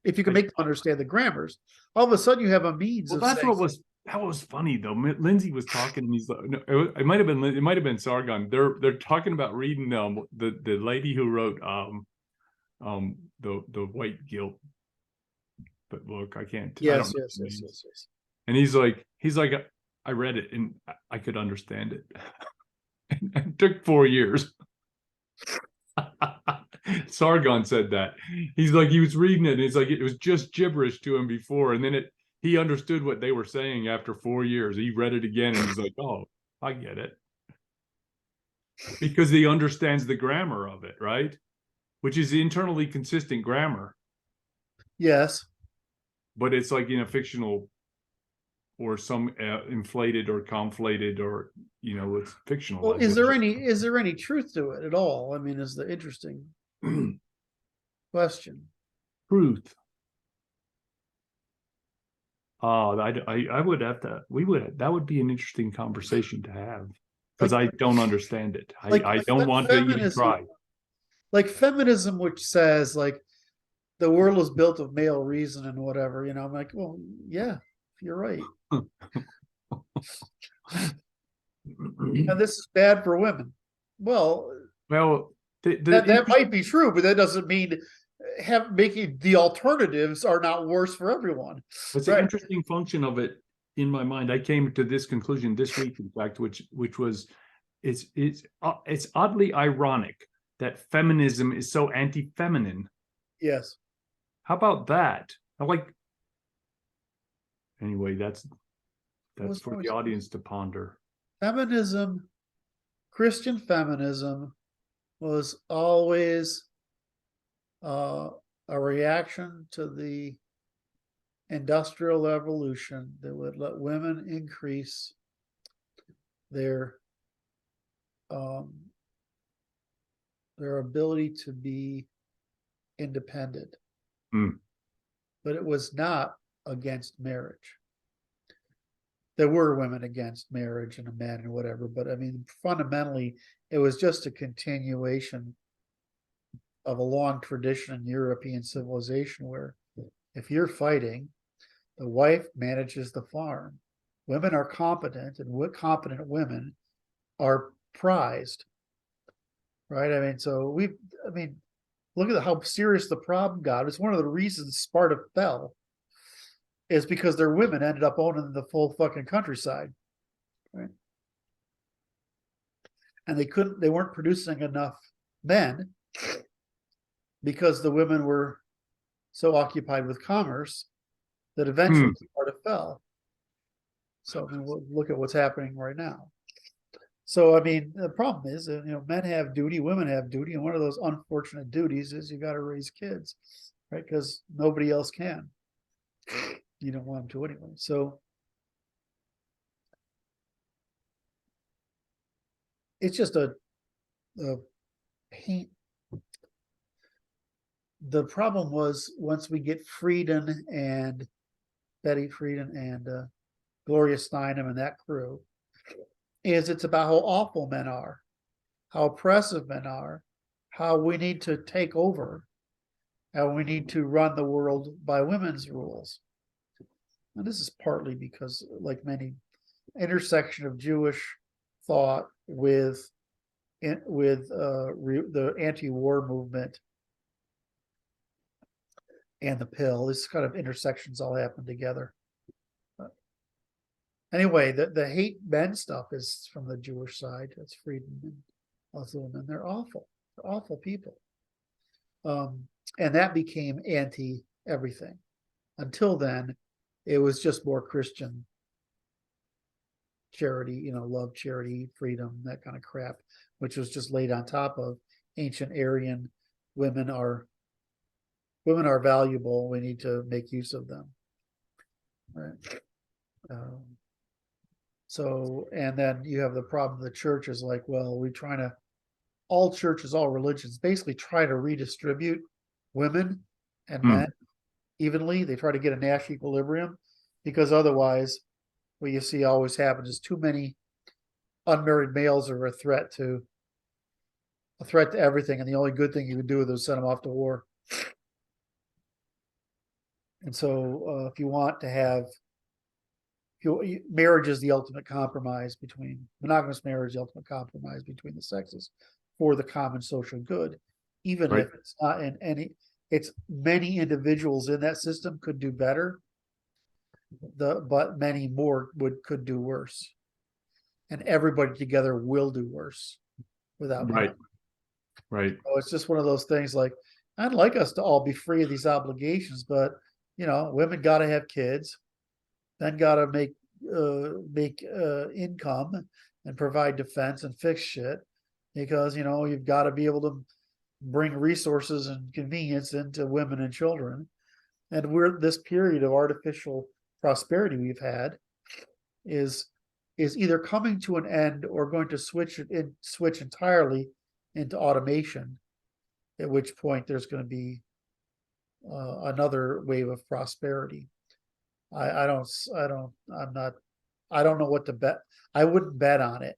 if you can make them understand the grammars. All of a sudden, you have a means Well, of that's saying, that was funny though. Lindsay was talking, and he's like, no, it might have been Sargon. They're talking about reading the lady who wrote the White Guilt. But look, I can't. I don't yes, know yes, the yes, names. yes, yes. And he's like, I read it and I could understand it. It took 4 years. Sargon said that. He's like, he was reading it and it's like it was just gibberish to him before, and then he understood what they were saying after 4 years. He read it again and he's like, oh, I get it. Because he understands the grammar of it, right? Which is internally consistent grammar. Yes. But it's like in a fictional or some inflated or conflated, or it's fictional. Well, is there any truth to it at all? I mean, is the interesting question. Truth. Oh, I would have to. That would be an interesting conversation to have, because I don't understand it. I don't want to even try. Like feminism, which says like the world is built of male reason and whatever. I'm like, well, yeah, you're right. And this is bad for women. Well, that might be true, but that doesn't mean making the alternatives are not worse for everyone. It's an interesting function of it in my mind. I came to this conclusion this week, in fact, which was it's oddly ironic that feminism is so anti-feminine. Yes. How about that? Anyway, that's for the audience to ponder. Feminism, Christian feminism, was always a reaction to the industrial revolution that would let women increase their ability to be independent. But it was not against marriage. There were women against marriage and men and whatever, but I mean, fundamentally, it was just a continuation of a long tradition in European civilization where if you're fighting, the wife manages the farm. Women are competent, and competent women are prized, right? I mean, look at how serious the problem got. It's one of the reasons Sparta fell, is because their women ended up owning the full fucking countryside, right? And they weren't producing enough men because the women were so occupied with commerce that eventually Sparta fell. So I mean, we'll look at what's happening right now. So I mean, the problem is that men have duty, women have duty, and one of those unfortunate duties is you got to raise kids, right? Because nobody else can. You don't want them to anyway. So it's just a pain. The problem was once we get Friedan and Betty Friedan and Gloria Steinem and that crew, is it's about how awful men are, how oppressive men are, how we need to take over, how we need to run the world by women's rules. And this is partly because, like many, intersection of Jewish thought with the anti-war movement and the pill. This kind of intersections all happen together. Anyway, the hate men stuff is from the Jewish side. That's Frieden and also, and they're awful. They're awful people. And that became anti everything. Until then, it was just more Christian charity, love, charity, freedom, that kind of crap, which was just laid on top of ancient Aryan women are valuable. We need to make use of them. Right. So, and then you have the problem. The church is like, well, all churches, all religions basically try to redistribute women and men evenly. They try to get a national equilibrium, because otherwise what you see always happens is too many unmarried males are a threat to everything. And the only good thing you can do with them is send them off to war. And so if you want to have, marriage is the ultimate compromise between, monogamous marriage is the ultimate compromise between the sexes for the common social good, even Right. if it's not in any, it's many individuals in that system could do better, but many more could do worse. And everybody together will do worse without Right. help. Right. So it's just one of those things like, I'd like us to all be free of these obligations, but women got to have kids, then got to make income and provide defense and fix shit, because you've got to be able to bring resources and convenience into women and children. And this period of artificial prosperity we've had is either coming to an end or going to switch entirely into automation, at which point there's going to be another wave of prosperity. I don't know what to bet. I wouldn't bet on it,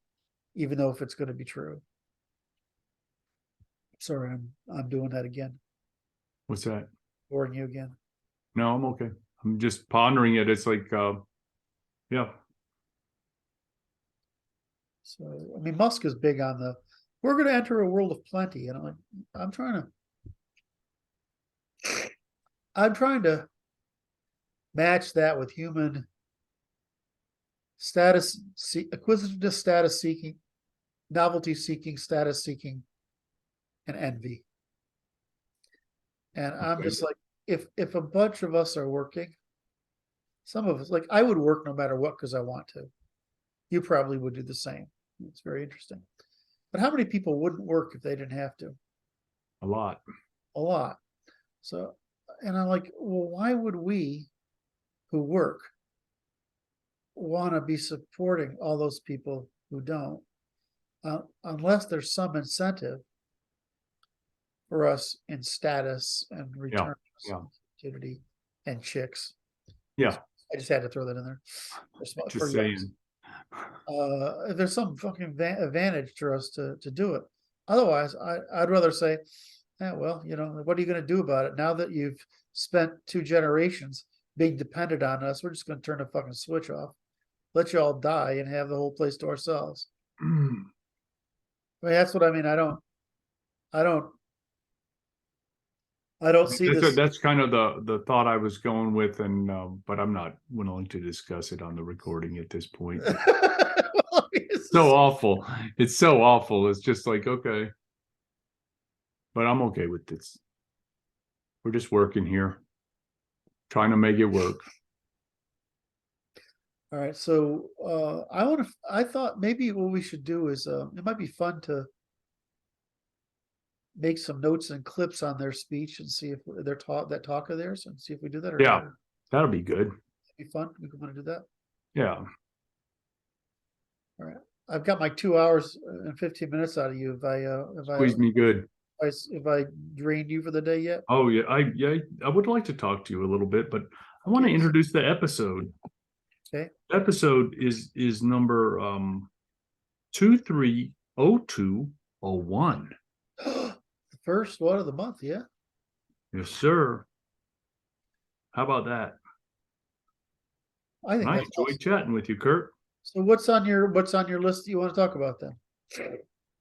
even though if it's going to be true. Sorry, I'm doing that again. What's that? Boring you again. No, I'm okay. I'm just pondering it. It's like, yeah. So, I mean, Musk is big on we're going to enter a world of plenty. And I'm trying to match that with human status, acquisitiveness, status seeking, novelty seeking, status seeking, and envy. And I'm just like, if a bunch of us are working, some of us, like I would work no matter what because I want to. You probably would do the same. It's very interesting. But how many people wouldn't work if they didn't have to? A lot. A lot. So, and I'm like, well, why would we who work want to be supporting all those people who don't? Unless there's some incentive for us in status and return opportunity and chicks. Yeah. I just had to throw that in there. Just saying. If there's some fucking advantage to us to do it. Otherwise, I'd rather say, yeah, well, what are you going to do about it? Now that you've spent 2 generations being dependent on us, we're just going to turn the fucking switch off, let you all die and have the whole place to ourselves. I mean, that's what I mean. I don't see this. That's kind of the thought I was going with, and but I'm not willing to discuss it on the recording at this point. Well, so awful. It's so awful. It's just like, okay. But I'm okay with this. We're just working here, trying to make it work. All right. So I thought maybe what we should do is it might be fun to make some notes and clips on their speech and see if they're that talk of theirs and see if we do that. Or yeah, that'll be good. That'd be fun. We can want to do that. Yeah. All right. I've got my 2 hours and 15 minutes out of you. Squeeze me good. If I drained you for the day yet? Oh yeah, I would like to talk to you a little bit, but I want to introduce the episode. Okay. The episode is number 230201. The first one of the month, yeah. Yes, sir. How about that? I think I that's enjoyed chatting with you, Curt. So what's on your list you want to talk about then?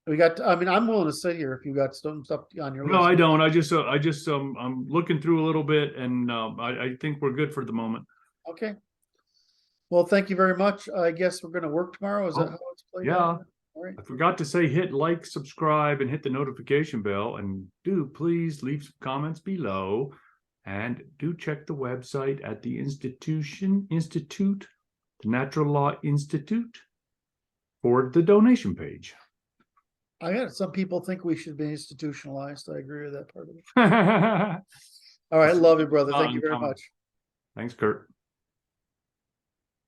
We got. I mean, I'm willing to sit here if you got some stuff on your list. No, I don't. I just I'm looking through a little bit, and I think we're good for the moment. Okay. Well, thank you very much. I guess we're going to work tomorrow. Is that how it's played? Yeah. Out? All right. I forgot to say, hit like, subscribe, and hit the notification bell, and do please leave some comments below, and do check the website at the Institute, the Natural Law Institute, for the donation page. I got some people think we should be institutionalized. I agree with that part of it. All right, love you, brother. Thank you very much. Thanks, Curt.